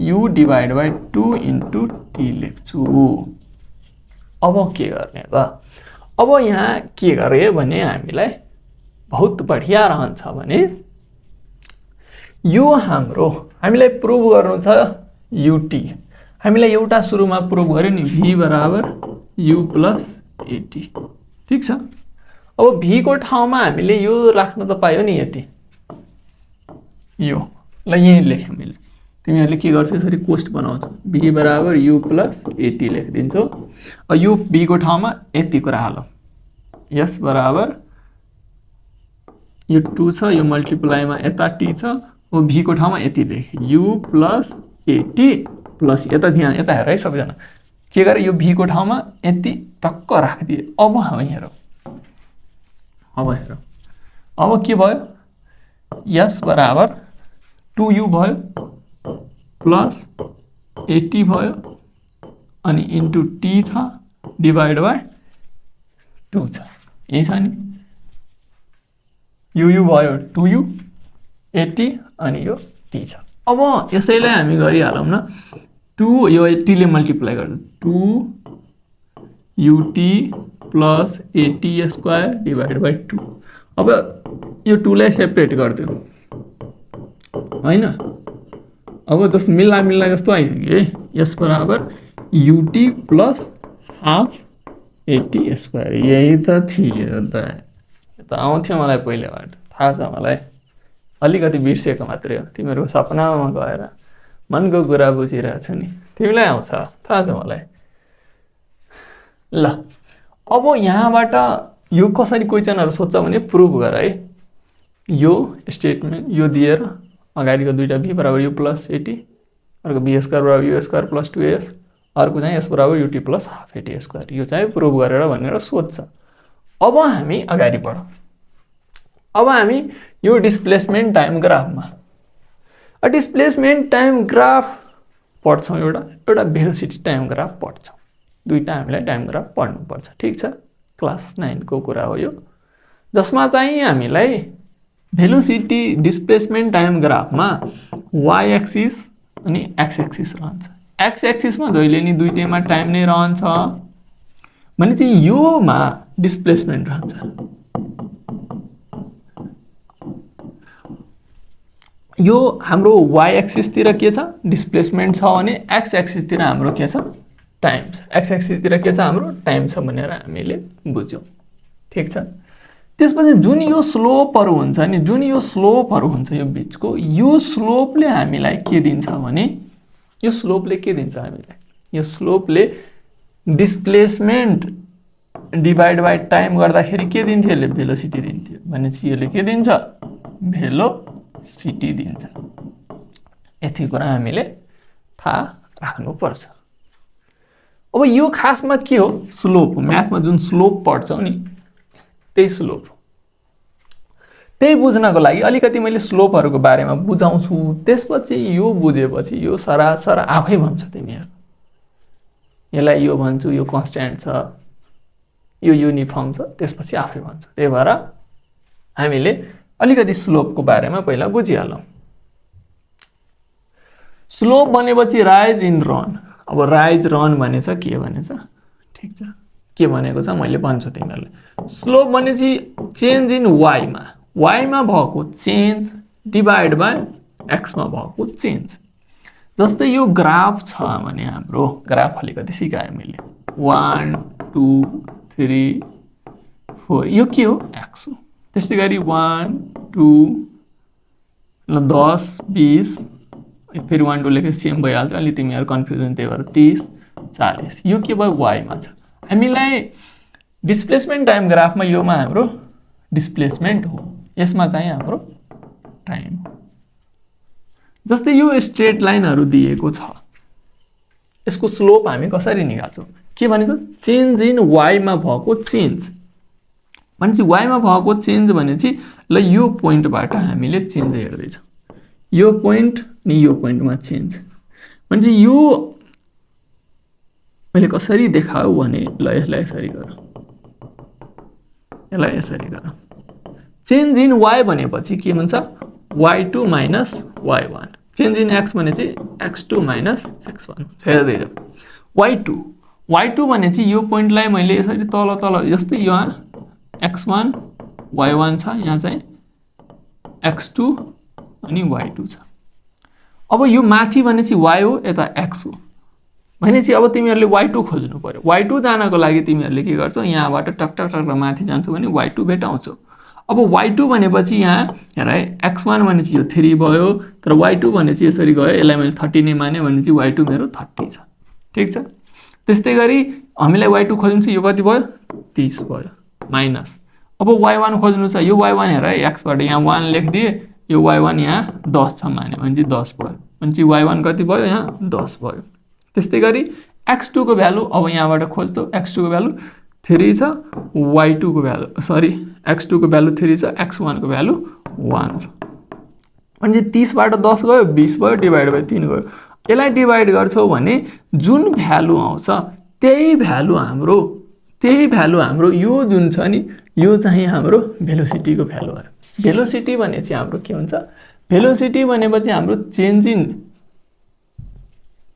u divide by 2 into t लेख्छु अब के गर्ने त अब यहाँ के गरे भने हामीलाई बहुत बढिया रहन्छ भने यो हामीलाई प्रुभ गर्नु छ यूटी हामीलाई एउटा सुरुमा प्रुभ गर्यो नि भी बराबर यू प्लस एटी ठीक छ अब भी को ठाउँमा हामीले यो राख्न त पायो नि यति यो ल यही लेखेँ मैले तिमीहरूले के गर्छौ यसरी कोस्ट बनाउँछौ भी बराबर यू प्लस एटी लेखिदिन्छौ यो भी को ठाउँमा यति कुरा हालौ यस बराबर यो 2 छ यो मल्टिप्लाईमा यता टी छ ओ भी को ठाउँमा यति लेखेँ यू प्लस एटी प्लस यता ध्यान यता हेर है सबैजना के गरे यो भी को ठाउँमा यति टक्क राखिदिए अब हेरौँ अब के भयो यस बराबर 2u भयो प्लस 80 भयो अनि इन्टु टी छ डिवाइड बाई 2 छ यही छ नि यु भयो 2u 80 अनि यो टी छ अब यसैलाई हामी गरिहालौँ न 2 यो 80 ले मल्टिप्लाई गर्दा 2 ut plus 80 square divide by 2 अब यो 2 लाई सेपरेट गरिदियो हैन अब जस्तो मिल्ला जस्तो आइसक्यो है यस बराबर ut प्लस हाफ 80 स्क्वायर यही त थियो त आउँथ्यो मलाई पहिलेबाट थाहा छ मलाई अलिकति बिर्सेको मात्रै हो तिमीहरूको सपनामा गएर मनको कुरा बुझिरहेको छु नि तिमीलाई आउँछ थाहा छ मलाई ल अब यहाँबाट यो कसरी क्वेशनहरु सोध्छ भने प्रुभ गर है यो स्टेटमेन्ट यो दिएर अगाडिको दुईटा भी बराबर यू प्लस 80 अर्को बी स्क्वायर बराबर यू स्क्वायर प्लस 2s अर्को चाहिँ s बराबर ut प्लस हाफ 80 स्क्वायर यो चाहिँ प्रुभ गरेर भनेर सोध्छ अब हामी अगाडि बढौँ अब हामी यो डिस्प्लेसमेन्ट टाइम ग्राफमा डिस्प्लेसमेन्ट टाइम ग्राफ पढ्छौँ एउटा भेलोसिटी टाइम ग्राफ पढ्छौँ दुईटा हामीलाई टाइम ग्राफ पढ्नुपर्छ ठीक छ क्लास 9 को कुरा हो यो जसमा चाहिँ हामीलाई भेलोसिटी डिस्प्लेसमेन्ट टाइम ग्राफमा y एक्सिस अनि x एक्सिस रहन्छ x एक्सिसमा जहिले नि दुईटैमा टाइम नै रहन्छ भने चाहिँ योमा डिस्प्लेसमेन्ट रहन्छ यो हाम्रो y एक्सिसतिर के छ डिस्प्लेसमेन्ट छ भने x एक्सिसतिर हाम्रो के छ टाइम छ x एक्सिसतिर के छ हाम्रो टाइम छ भनेर हामीले बुझ्यौं ठीक छ त्यसपछि जुन यो स्लोपहरु हुन्छ नि जुन यो स्लोपहरु हुन्छ यो बीचको यो स्लोपले हामीलाई के दिन्छ भने यो स्लोपले के दिन्छ हामीलाई यो स्लोपले डिस्प्लेसमेन्ट डिवाइड बाइ टाइम गर्दाखेरि के दिन्थ्यो यसले भेलोसिटी दिन्थ्यो भनेपछि यसले के दिन्छ भेलोसिटी दिन्छ यति कुरा हामीले थाहा राख्नु पर्छ अब यो खासमा के हो स्लोप हो म्याथमा जुन स्लोप पढ्छौ नि त्यही स्लोप त्यही बुझ्नको लागि अलिकति मैले स्लोपहरुको बारेमा बुझाउँछु त्यसपछि यो बुझेपछि यो सरासर आफै भन्छ तिमीहरु यसलाई यो भन्छु यो कन्स्ट्यान्ट छ यो युनिफर्म छ त्यसपछि आफै भन्छ त्यही भएर हामीले अलिकति स्लोपको बारेमा पहिला बुझिहालौं स्लोप भनेपछि राइज इन रन अब राइज रन भनेछ के भनेछ ठीक छ के भनेको छ मैले भन्छु तिमीहरुलाई स्लोप भनेपछि चेन्ज इन y मा भएको चेन्ज डिवाइड बाइ x मा भएको चेन्ज जस्तै यो ग्राफ छ भने हाम्रो ग्राफ अलिकति सिकाए मैले 1 2 3 4 यो के हो x हो त्यसैगरी 1 2 ल 10 20 फेरि 1 2 लेखे सेम भइहाल्छ अलि तिमीहरु कन्फ्युजन त्यही भएर 30 40 यो के भयो y मा छ हामीलाई डिस्प्लेसमेन्ट टाइम ग्राफमा योमा हाम्रो डिस्प्लेसमेन्ट हो यसमा चाहिँ हाम्रो टाइम जस्तै यो स्ट्रेट लाइनहरु दिएको छ यसको स्लोप हामी कसरी निकाल्छौं के भनिन्छ चेन्ज इन y मा भएको चेन्ज भनेपछि y मा भएको चेन्ज भनेपछि ल यो पोइन्टबाट हामीले चेन्ज हेर्दै छौं यो पोइन्ट नि यो पोइन्टमा चेन्ज भनेपछि यो मैले कसरी देखाउ भने ल यसलाई यसरी गरौँ यसलाई यसरी गरौँ चेन्ज इन y भनेपछि के हुन्छ y2 minus y1 change in x भनेपछि x2 minus x1 हेर्दै जाऊ y2 भनेपछि यो पोइन्टलाई मैले यसरी तल तल जस्तै यहाँ x1 y1 छ यहाँ चाहिँ x2 अनि y2 छ अब यो माथि भनेपछि y हो यता x हो भनेपछि अब तिमीहरुले y2 खोज्नु पर्यो y2 जानको लागि तिमीहरुले के गर्छौ यहाँबाट टक टक टक माथि जान्छौ भने y2 भेटाउँछौ अब y2 भनेपछि यहाँ हेर है x1 भनेपछि यो 3 भयो तर y2 भनेपछि यसरी गयो यसलाई मैले 30 नै माने भनेपछि y2 मेरो 30 छ ठीक छ त्यस्तै गरी हामीलाई y2 खोज्नु छ यो कति भयो 30 भयो माइनस अब y1 खोज्नु छ यो y1 हेर है x बाट यहाँ 1 लेखदिए यो y1 यहाँ 10 छ माने भनेपछि 10 भयो भनेपछि y1 कति भयो यहाँ 10 भयो त्यस्तै गरी x2 को भ्यालु अब यहाँबाट खोज्छौ x2 को भ्यालु 3 छ y2 को भ्यालु सरी x2 को भ्यालु 3 छ x1 को भ्यालु 1 छ भनेपछि 30 बाट 10 गयो 20 भयो डिवाइड बाइ 3 गयो यसलाई डिवाइड गर्छौ भने जुन भ्यालु आउँछ त्यही भ्यालु हाम्रो यो जुन छ नि यो चाहिँ हाम्रो भेलोसिटी को भ्यालु हो भेलोसिटी भनेपछि हाम्रो के हुन्छ भेलोसिटी भनेपछि हाम्रो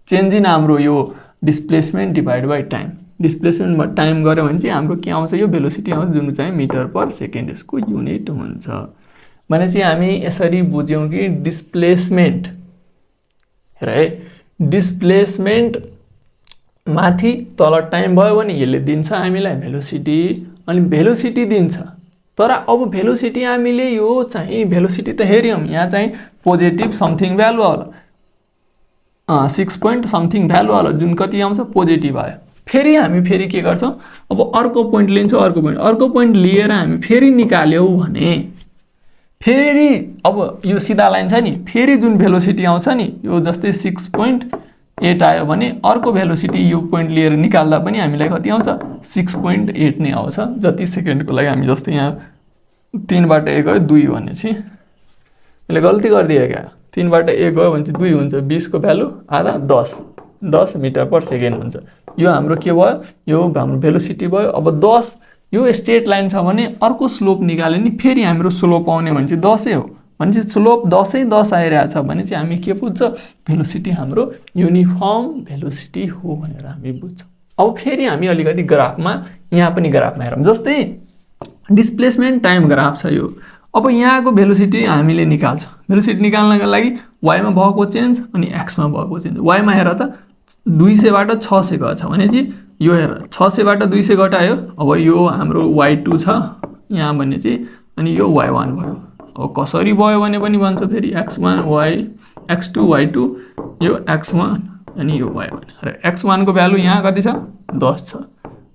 चेन्ज इन हाम्रो यो डिस्प्लेसमेन्ट डिवाइड बाइ टाइम डिस्प्लेसमेन्टमा टाइम गर्यो भने चाहिँ हाम्रो के आउँछ यो भेलोसिटी आउँछ जुन चाहिँ मिटर पर सेकेन्ड यसको युनिट हुन्छ भनेपछि हामी यसरी बुझ्यौं कि डिस्प्लेसमेन्ट हेर है डिस्प्लेसमेन्ट माथि तल टाइम भयो भने यसले दिन्छ हामीलाई भेलोसिटी अनि भेलोसिटी दिन्छ तर अब भेलोसिटी हामीले यो चाहिँ भेलोसिटी त हेर्यौं यहाँ चाहिँ पोजिटिभ समथिङ भ्यालु होला 6 point समथिङ भ्यालु होला जुन कति आउँछ पोजिटिभ आयो फेरि हामी फेरि के गर्छौं अब अर्को पोइन्ट लिन्छौं अर्को पोइन्ट लिएर हामी फेरि निकाल्यौ भने फेरि अब यो सिधा लाइन छ नि फेरि जुन भेलोसिटी आउँछ नि यो जस्तै 6.8 आयो भने अर्को भेलोसिटी यो पोइन्ट लिएर निकाल्दा पनि हामीलाई कति आउँछ 6.8 नै आउँछ जति सेकेन्डको लागि हामी जस्तै यहाँ 3 बाट 1 गयो 2 भनेपछि मैले गल्ती गर्दिए क्या 3 बाट 1 गयो भने चाहिँ 2 हुन्छ 20 को भ्यालु आधा 10 मिटर पर सेकेन्ड हुन्छ यो हाम्रो के भयो यो हाम्रो भेलोसिटी भयो अब 10 यो स्ट्रेट लाइन छ भने अर्को स्लोप निकाल्यो नि फेरि हाम्रो स्लोप आउने भने चाहिँ 10 हो भने चाहिँ स्लोप 10 आइरहेछ भने चाहिँ हामी के बुझ्छ भेलोसिटी हाम्रो युनिफर्म भेलोसिटी हो भनेर हामी बुझ्छौं अब फेरि हामी अलिकति ग्राफमा यहाँ पनि ग्राफमा हेरौं जस्तै डिस्प्लेसमेन्ट टाइम ग्राफ छ यो अब यहाँको भेलोसिटी हामीले निकाल्छौं भेलोसिटी निकाल्नको लागि वाइमा भएको चेन्ज अनि एक्समा भएको चेन्ज। वाइमा हेर त 200 बाट 600 गएछ भनेपछि यो हेर 600 बाट 200 घटायो, अब यो हाम्रो y2 छ यहाँ भने चाहिँ अनि यो y1 भयो। अब कसरी भयो भने पनि भन्छ फेरि x1 x2 y2 यो x1 अनि यो y1 र x1 को भ्यालु यहाँ कति छ 10 छ,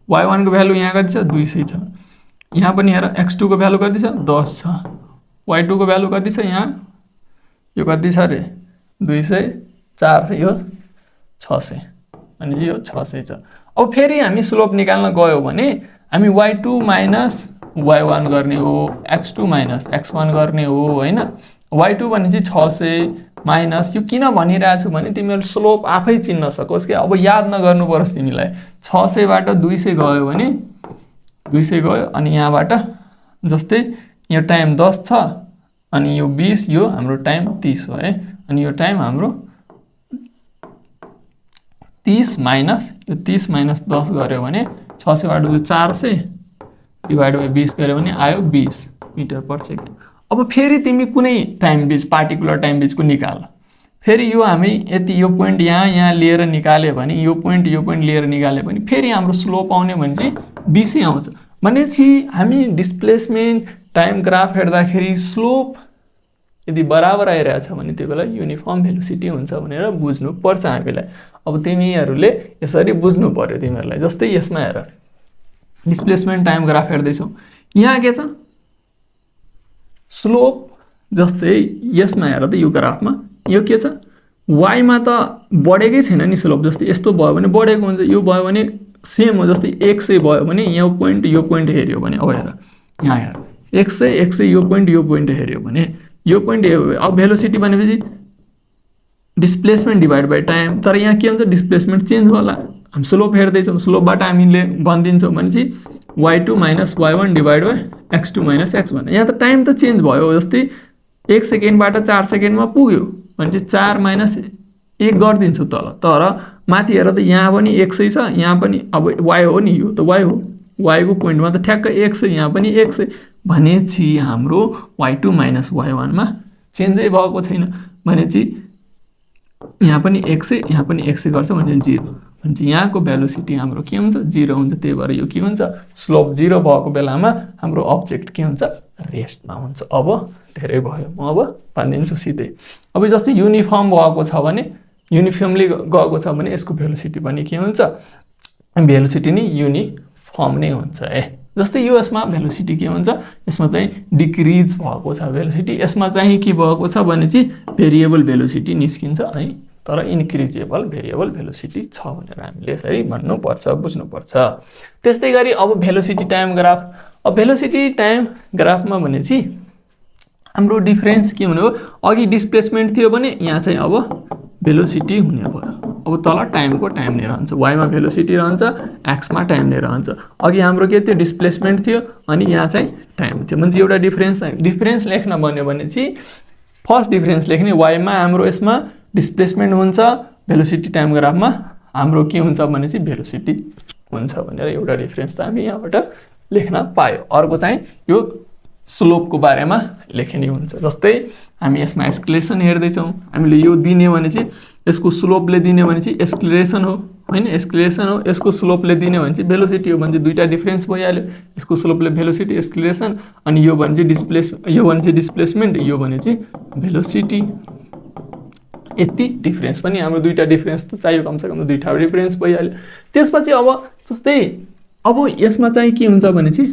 y1 को भ्यालु यहाँ कति छ 200 छ, यहाँ पनि हेर x2 को भ्यालु कति छ 10 छ, y2 को भ्यालु कति छ यहाँ यो कति छ रे 200 400 यो 600 अनि यो 600 छ। अब फेरि हामी स्लोप निकाल्न गयो भने हामी y2 माइनस y1 गर्ने हो, x2 माइनस x1 गर्ने हो हैन। y2 भने चाहिँ 600 माइनस यो किन भनिरहेको छु भने तिमीहरु स्लोप आफै चिन्न सकोस् कि अब याद नगर्नु पर्छ तिमीलाई। 600 बाट 200 गयो भने 200 गयो अनि यहाँबाट जस्तै यो टाइम 10 छ अनि यो 20 यो हाम्रो टाइम 30 हो है। अनि यो टाइम हाम्रो 30 माइनस यो 30 माइनस 10 गर्यो भने 600 बाट 400 डिवाइड बाइ 20 गर्यो भने आयो 20 मिटर पर सेकेन्ड। अब फेरि तिमी कुनै टाइम बीच पार्टिकुलर टाइम बीचको निकाल। फेरि यो हामी यति यो पोइन्ट यहाँ लिएर निकाल्यो भने यो पोइन्ट लिएर निकाल्यो भने फेरि हाम्रो स्लोप आउने भने चाहिँ 20 आउँछ। भनेपछि हामी डिस्प्लेसमेन्ट टाइम ग्राफ हेर्दाखेरि स्लोप यदि बराबर आइरहेछ भने त्यो बेला युनिफर्म भेलोसिटी हुन्छ भनेर बुझ्नु पर्छ हामीलाई। अब तिमीहरूले यसरी बुझ्नु पर्यो तिमीहरूलाई। जस्तै यसमा हेर डिस्प्लेसमेन्ट टाइम ग्राफ हेर्दैछौ, यहाँ के छ स्लोप। जस्तै यसमा हेर त यो ग्राफमा यो के छ y मा त बढेकै छैन नि स्लोप। जस्तै यस्तो भयो भने बढेको हुन्छ, यो भयो भने सेम हो। जस्तै 100 भयो भने यो पोइन्ट हेर्यो भने अब हेर यहाँ हेर 100 यो पोइन्ट हेर्यो भने यो पोइन्ट अब भेलोसिटी भनेपछि डिस्प्लेसमेन्ट डिभाइड बाइ टाइम। तर यहाँ के हुन्छ डिस्प्लेसमेन्ट चेन्ज होला। हामी स्लोप हेर्दैछौँ, स्लोपबाट हामीले भनिदिन्छौँ भनेपछि y2 minus y1 divide by x2 minus x1। यहाँ त टाइम त चेन्ज भयो। जस्तै 1 सेकेन्डबाट 4 सेकेन्डमा पुग्यो भनेपछि 4 माइनस 1 गरिदिन्छु तल। तर माथि हेर त यहाँ पनि 100 छ, यहाँ पनि अब y हो नि, यो त y हो। y को पोइन्टमा त ठ्याक्क 100, यहाँ पनि 100 भनेपछि हाम्रो y2 माइनस y1 मा चेन्जै भएको छैन। भनेपछि यहाँ पनि 100 यहाँ पनि 100 गर्छ भने 0 भनेपछि यहाँको भेलोसिटी हाम्रो के हुन्छ 0 हुन्छ। त्यही भएर यो के हुन्छ स्लोप 0 भएको बेलामा हाम्रो अब्जेक्ट के हुन्छ रेस्टमा हुन्छ। अब धेरै भयो, म अब भनिदिन्छु सिधै। अब जस्तै युनिफर्म भएको छ भने युनिफर्मली गएको छ भने यसको भेलोसिटी पनि के हुन्छ भेलोसिटी नि युनिफर्म नै हुन्छ है। जस्तै यो यसमा भेलोसिटी के हुन्छ यसमा चाहिँ डिक्रिज भएको छ भेलोसिटी, यसमा चाहिँ के भएको छ भने चाहिँ भेरिएबल भेलोसिटी निस्किन्छ है। तर इन्क्रिजेबल भेरिएबल भेलोसिटी छ भनेर हामीले यसरी भन्नुपर्छ बुझ्नुपर्छ। त्यस्तै गरी अब भेलोसिटी टाइम ग्राफ। अब भेलोसिटी टाइम ग्राफमा भनेपछि हाम्रो डिफरेन्स के हुने हो, अघि डिस्प्लेसमेन्ट थियो भने यहाँ चाहिँ अब भेलोसिटी हुने भयो। अब तल टाइमको टाइम नै रहन्छ, वाइमा भेलोसिटी रहन्छ, एक्समा टाइम नै रहन्छ। अघि हाम्रो के थियो डिस्प्लेसमेन्ट थियो अनि यहाँ चाहिँ टाइम थियो। म्हणजे एउटा डिफरेन्स लेख्न भन्यो भने चाहिँ फर्स्ट डिफरेन्स लेख्ने वाइमा हाम्रो यसमा डिस्प्लेसमेन्ट हुन्छ, भेलोसिटी टाइम ग्राफमा हाम्रो के हुन्छ भने चाहिँ भेलोसिटी हुन्छ भनेर एउटा डिफरेन्स त हामी यहाँबाट लेख्न पायो। अर्को चाहिँ यो स्लोपको बारेमा लेख्ने हुन्छ। जस्तै हामी यसमा एस्केलेसन हेर्दैछौँ, हामीले यो दिने भने चाहिँ यसको स्लोपले दिने भने चाहिँ एस्केलेसन हो हैन, एस्केलेसन हो। यसको स्लोपले दिने भने चाहिँ भेलोसिटी हो भने चाहिँ दुईटा डिफरेन्स भइहाल्यो। यसको स्लोपले भेलोसिटी एस्केलेसन अनि यो भने चाहिँ डिस्प्लेसमेन्ट, यो भने चाहिँ भेलोसिटी। यति डिफरेन्स पनि हाम्रो दुईटा डिफरेन्स त चाहियो, कमसे कम दुईटा डिफरेन्स भइहाल्यो। त्यसपछि अब जस्तै अब यसमा चाहिँ के हुन्छ भने चाहिँ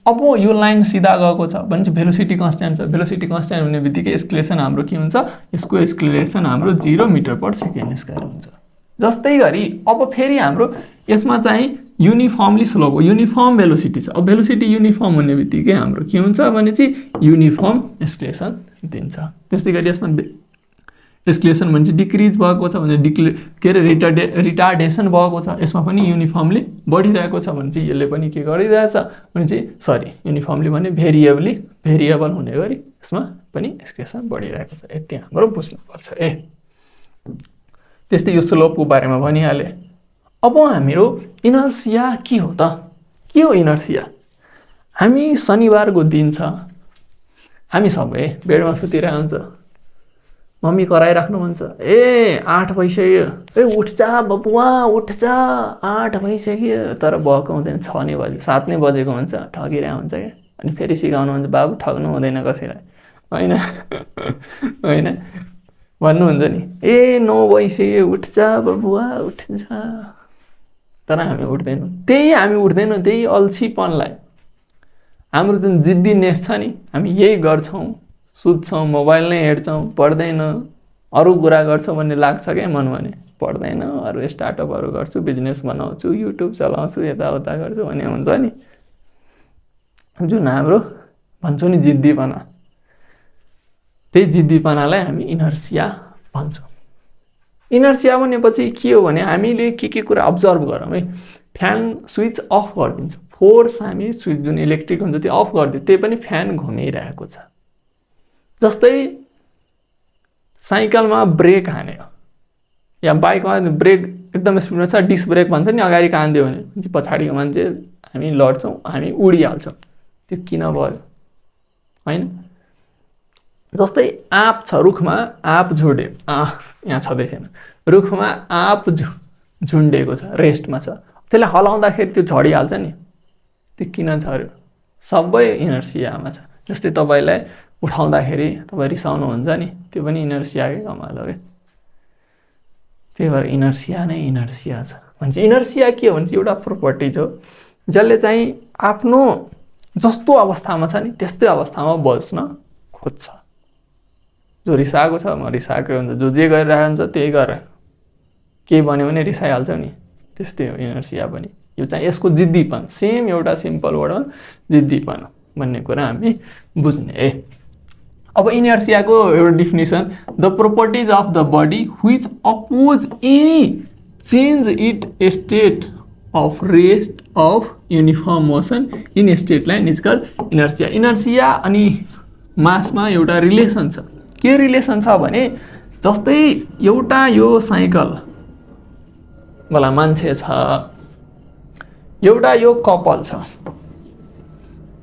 अब यो लाइन सिधा गएको छ भने चाहिँ भेलोसिटी कन्स्ट्यान्ट छ। भेलोसिटी कन्स्ट्यान्ट हुने बित्तिकै एस्केलेसन हाम्रो के हुन्छ, यसको एस्केलेसन हाम्रो 0 मिटर पर सेकेन्ड स्क्वायर हुन्छ। जस्तै गरी अब फेरि हाम्रो यसमा चाहिँ युनिफर्मली स्लोप हो, युनिफर्म भेलोसिटी छ। अब भेलोसिटी युनिफर्म हुने बित्तिकै हाम्रो के हुन्छ भने चाहिँ युनिफर्म एस्केलेसन दिन्छ। त्यस्तै गरी यसमा एस्केलेसन भने चाहिँ डिक्रिज भएको छ भने के अरे रिटार्डेसन भएको छ, यसमा पनि युनिफर्मली बढिरहेको छ भने चाहिँ यसले पनि के गरिरहेछ भने चाहिँ युनिफर्मली भने भेरिएबल हुने गरी यसमा पनि एस्केलेसन बढिरहेको छ। यति हाम्रो बुझ्नुपर्छ ए। त्यस्तै यो स्लोपको बारेमा भनिहाले। अब हाम्रो इनर्सिया के हो त, के हो इनर्सिया? हामी शनिबारको दिन छ, हामी सबै बेडमा सुतिरहेको हुन्छ, मम्मी कराइराख्नु भन्छ, ए 8 भइसक्यो, ए उठ जा बबुवा उठ जा 8 भइसक्यो, तर भएको हुँदैन, 6 नै बज्यो 7 नै बजेको हुन्छ, ठगिरहेको हुन्छ क्या। अनि फेरि सिकाउनु हुन्छ, बाबु ठग्नु हुँदैन कसैलाई, होइन होइन भन्नुहुन्छ नि, ए 9 भइसक्यो उठ जा बबुवा उठ जा, तर हामी उठ्दैनौँ। त्यही हामी उठ्दैनौँ, त्यही अल्छीपनलाई हाम्रो जुन जिद्दीनेस छ नि, हामी यही गर्छौँ, सुत्छौँ, मोबाइल नै हेर्छौँ, पढ्दैन, अरू कुरा गर्छौँ भन्ने लाग्छ क्या मन भने, पढ्दैन, अरू स्टार्टअपहरू गर्छु, बिजनेस बनाउँछु, युट्युब चलाउँछु, यताउता गर्छु भन्ने हुन्छ नि, जुन हाम्रो भन्छौँ नि जिद्दीपना, त्यही जिद्दीपनालाई हामी इनर्सिया भन्छौँ। इनर्सिया भनेपछि के हो भने हामीले के कुरा अब्जर्भ गरौँ है, फ्यान स्विच अफ गरिदिन्छौँ, फोर्स हामी स्विच जुन इलेक्ट्रिक हुन्छ त्यो अफ गरिदियो, त्यही पनि फ्यान घुमिरहेको छ। जस्तै साइकलमा ब्रेक हान्यो या बाइकमा ब्रेक एकदम स्पिडमा छ, डिस्क ब्रेक भन्छ नि, अगाडि कान्दियो भने पछाडिको मान्छे हामी लड्छौँ, हामी उडिहाल्छौँ, त्यो किन भयो होइन। जस्तै आँप छ रुखमा, आँप झुड्यो, यहाँ छँदै थिएन, रुखमा आँप झुन्डेको छ, रेस्टमा छ, त्यसलाई हलाउँदाखेरि त्यो झडिहाल्छ नि, त्यो किन झऱ्यो, सबै इनर्सियामा छ। जस्तै तपाईँलाई उठाउँदाखेरि तपाईँ रिसाउनुहुन्छ नि, त्यो पनि इनर्सियाकै कमाल हो क्या। त्यही भएर इनर्सिया नै इनर्सिया छ भन्छ। इनर्सिया के हो भने एउटा प्रोपर्टिज हो जसले चाहिँ आफ्नो जस्तो अवस्थामा छ नि त्यस्तै अवस्थामा बस्न खोज्छ। जो रिसाएको छ म रिसाएकै हुन्छ, जो जे गरिरहेको हुन्छ त्यही गरेर केही भन्यो भने रिसाइहाल्छ नि, त्यस्तै हो इनर्सिया पनि। यो चाहिँ यसको जिद्दीपन, सेम एउटा सिम्पल वर्डमा जिद्दीपन भन्ने कुरा हामी बुझ्ने। अब इनर्सियाको एउटा definition, the properties of the body which oppose any change it state of rest of uniform motion in straight line is called inertia. Inertia अनि मासमा एउटा रिलेसन छ। के रिलेसन छ भने जस्तै एउटा यो साइकल वाला मान्छे छ, एउटा यो कपल छ,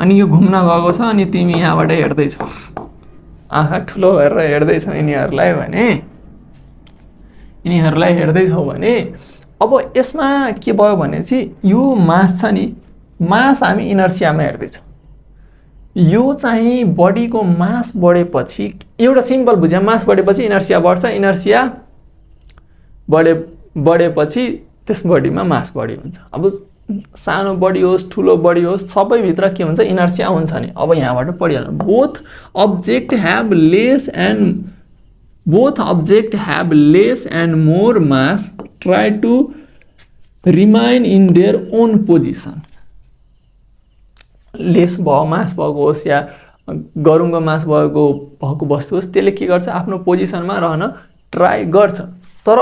अनि यो घुम्न गएको छ, अनि तिमी यहाँबाट हेर्दैछौ, आँखा ठुलो गरेर हेर्दैछौ यिनीहरूलाई हेर्दैछौ भने अब यसमा के भयो भनेपछि यो मास छ नि, मास हामी इनर्सियामा हेर्दैछौँ। यो चाहिँ बडीको मास बढेपछि एउटा सिम्पल बुझ्या, मास बढेपछि इनर्सिया बढ्छ, इनर्सिया बढेपछि त्यस बडीमा मास बढी हुन्छ। अब सानो बडी होस् ठुलो बडी होस् सबैभित्र के हुन्छ इनर्सिया हुन्छ नि। अब यहाँबाट पढिहाल्नु, both object have less and more mass try to remain in their own position. Less भयो मास भएको होस् या गरुङको मास भएको वस्तु होस्, त्यसले के गर्छ आफ्नो पोजिसनमा रहन ट्राई गर्छ। तर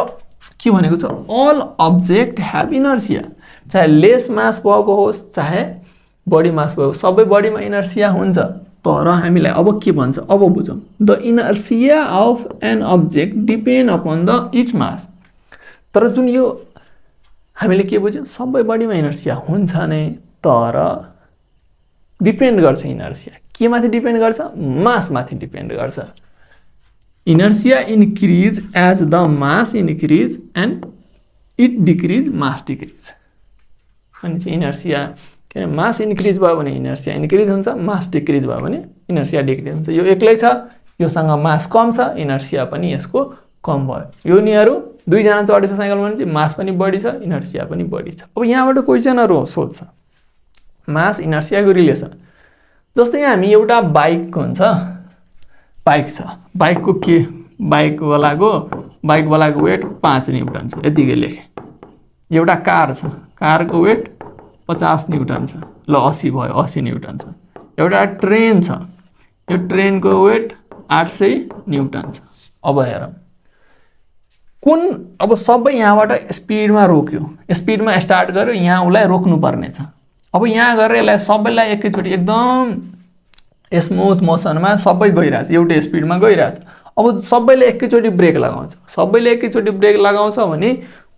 के भनेको छ, अल अब्जेक्ट ह्याभ इनर्सिया, चाहे लेस मास भएको होस् चाहे बडी मास भएको, सबै बडीमा इनर्सिया हुन्छ। तर हामीलाई अब के भन्छ, अब बुझौँ, the inertia of an object depend upon the its mass. तर जुन यो हामीले के बुझ्यौँ, सबै बडीमा इनर्सिया हुन्छ नै, तर डिपेन्ड गर्छ इनर्सिया के माथि डिपेन्ड गर्छ, मास माथि डिपेन्ड गर्छ। Inertia increase as the mass increase and it decrease mass decrease. अनि चाहिँ इनर्सिया के अरे मास इन्क्रिज भयो भने इनर्सिया इन्क्रिज हुन्छ, मास डिक्रिज भयो भने इनर्सिया डिक्रिज हुन्छ। यो एक्लै छ, योसँग मास कम छ, इनर्सिया पनि यसको कम भयो। यो निहरू दुईजना चढेछ साइकलमा भने चाहिँ मास पनि बढी छ, इनर्सिया पनि बढी छ। अब यहाँबाट क्वेसनहरू सोध्छ मास इनर्सियाको रिलेसन। जस्तै हामी एउटा बाइक हुन्छ, बाइक छ, बाइकको के बाइकवालाको वेट 5 न्युटन छ, यतिकै लेखेँ। एउटा कार छ, कारको वेट 50 न्युटन छ, ल 80 भयो, 80 न्युटन छ। एउटा ट्रेन छ, यो ट्रेनको वेट 800 न्युटन छ। अब हेरौँ कुन, अब सबै यहाँबाट स्पिडमा रोक्यो, स्पिडमा स्टार्ट गर्यो, यहाँ उसलाई रोक्नुपर्ने छ। अब यहाँ गरेर यसलाई सबैलाई एकैचोटि एकदम स्मुथ मोसनमा सबै गइरहेछ, एउटै स्पिडमा गइरहेछ। अब सबैले एकैचोटि ब्रेक लगाउँछ, सबैले एकैचोटि ब्रेक लगाउँछ भने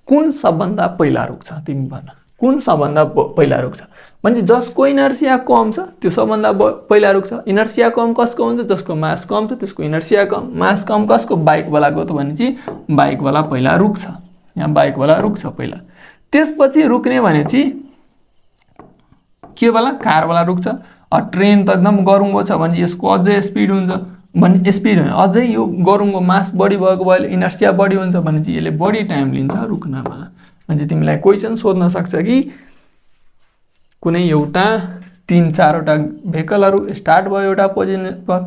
कुन सबभन्दा पहिला रोक्छ, तिमी भन कुन सबभन्दा पहिला रुक्छ भने जसको इनर्सिया कम छ त्यो सबभन्दा पहिला रुक्छ। इनर्सिया कम कसको हुन्छ जसको मास कम छ त्यसको इनर्सिया कम। मास कम कसको बाइकवालाको त भने चाहिँ बाइकवाला पहिला रुक्छ। यहाँ बाइकवाला रुक्छ पहिला। त्यसपछि रुक्ने भने चाहिँ केवाला कारवाला रुक्छ। ट्रेन त एकदम गरुङ्गो छ भने यसको अझै स्पिड हुन्छ भने स्पिड होइन अझै यो गरुङ्गो मास बढी भएको भएले इनर्सिया बढी हुन्छ भने चाहिँ यसले बढी टाइम लिन्छ रुक्नमा। भने तिमीलाई क्वेसन सोध्न सक्छ कि कुनै एउटा 3-4 वटा भेहिकलहरू स्टार्ट भयो एउटा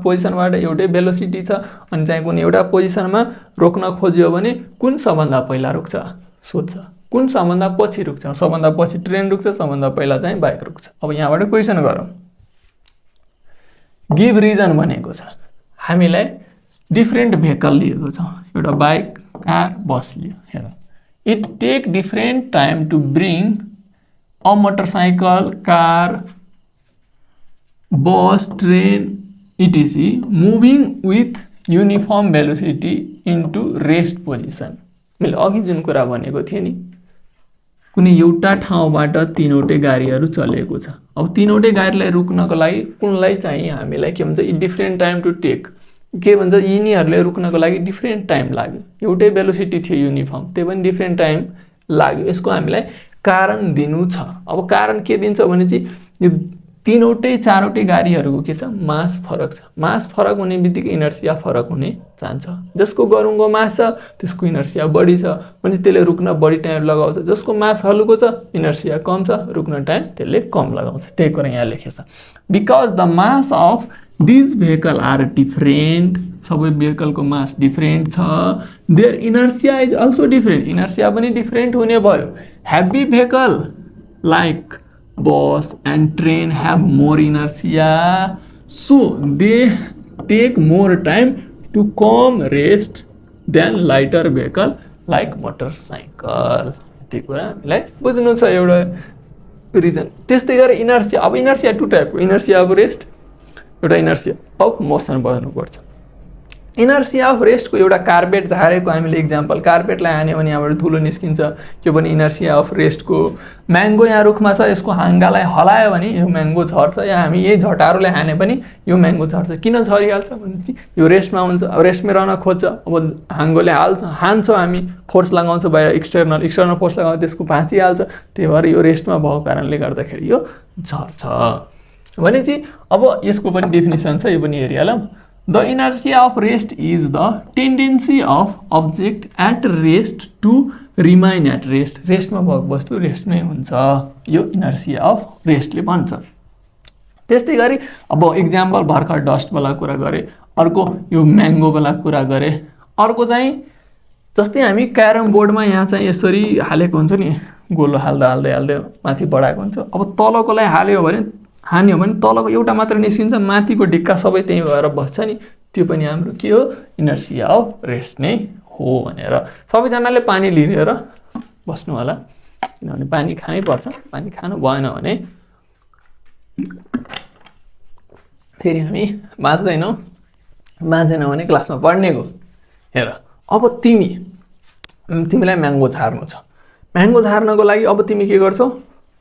पोजिसनबाट एउटै भेलोसिटी छ अनि चाहिँ कुनै एउटा पोजिसनमा रोक्न खोज्यो भने कुन सबभन्दा पहिला रुक्छ सोध्छ। कुन सबभन्दा पछि रुक्छ सबभन्दा पछि ट्रेन रुक्छ सबभन्दा पहिला चाहिँ बाइक रुक्छ। अब यहाँबाट क्वेसन गरौँ। गिभ रिजन भनेको छ हामीलाई डिफ्रेन्ट भेहिकल लिएको छ एउटा बाइक कार बस लियो। हेर it take different time to bring a motorcycle car bus train etc moving with uniform velocity into rest position. मैले अघि जुन कुरा भनेको थिएँ नि कुनै एउटा ठाउँबाट 3वटै गाडीहरू चलेको छ। अब 3वटै गाडीलाई रुक्नको लागि कुनलाई चाहिँ हामीलाई के भन्छ डिफ्रेन्ट टाइम टु टेक के भन्छ यिनीहरूले रुक्नको लागि डिफ्रेन्ट टाइम लाग्यो। एउटै भेलोसिटी थियो युनिफर्म त्यही पनि डिफ्रेन्ट टाइम लाग्यो। यसको हामीलाई कारण दिनु छ। अब कारण के दिन्छ भने चाहिँ यो 3वटै 4वटै गाडीहरूको के छ मास फरक छ। मास फरक हुने बित्तिकै इनर्सिया फरक हुने चाहन्छ। जसको गरुङ्गो मास छ त्यसको इनर्सिया बढी छ भने त्यसले रुक्न बढी टाइम लगाउँछ। जसको मास हल्को छ इनर्सिया कम छ रुक्न टाइम त्यसले कम लगाउँछ। त्यही कुरा यहाँ लेखेछ because the mass of these vehicle are different. सबै भेहिकलको मास डिफ्रेन्ट छ। Their inertia is also different. Inertia पनि डिफ्रेन्ट हुने भयो। Heavy vehicle like bus and train have more inertia so they take more time to come rest than lighter vehicle like motorcycle। त्यो कुरा हामीलाई बुझ्नु छ एउटा रिजन। त्यस्तै गरी इनर्सिया अब इनर्सिया 2 टाइपको इनर्सिया अफ रेस्ट एउटा इनर्सिया अफ मोसन बस्नुपर्छ। इनर्सिया अफ रेस्टको एउटा कार्पेट झारेको हामीले इक्जाम्पल कार्पेटलाई हान्यो भने यहाँबाट धुलो निस्किन्छ त्यो पनि इनर्सिया अफ रेस्टको। म्याङ्गो यहाँ रुखमा छ यसको हाँगालाई हलायो भने यो म्याङ्गो झर्छ या हामी यही झटारोले हाने पनि यो म्याङ्गो झर्छ। किन झरिहाल्छ भने चाहिँ यो रेस्टमा हुन्छ। अब रेस्टमै रहन खोज्छ अब हाँगोले हान्छौँ हामी फोर्स लगाउँछ बाहिर एक्सटर्नल फोर्स लगाउँछ त्यसको भाँचिहाल्छ। त्यही भएर यो रेस्टमा भएको कारणले गर्दाखेरि यो झर्छ भने चाहिँ अब यसको पनि डेफिनेसन छ यो पनि हेरिहालौँ। The inertia of rest is the tendency of object at rest to remain at rest। रेस्टमा भएको वस्तु रेस्टमै हुन्छ यो इनर्सिया अफ रेस्टले भन्छ। त्यस्तै गरी अब इक्जाम्पल भर्खर डस्टवाला कुरा गरेँ अर्को यो म्याङ्गोवाला कुरा गरेँ अर्को चाहिँ जस्तै हामी क्यारम बोर्डमा यहाँ चाहिँ यसरी हालेको हुन्छ नि गोलो हाल्दै माथि बढाएको हुन्छ। अब तलकोलाई हान्यो भने तलको एउटा मात्र निस्किन्छ माथिको ढिक्का सबै त्यही भएर बस्छ नि त्यो पनि हाम्रो के हो इनर्सिया अफ रेस्ट नै हो भनेर सबैजनाले पानी लिएर बस्नु होला किनभने पानी खानै पर्छ। पानी खानु भएन भने फेरि हामी बाँच्दैनौँ भने क्लासमा पढ्नेको। हेर अब तिमीलाई म्याङ्गो झार्नु छ। म्याङ्गो झार्नको लागि अब तिमी के गर्छौ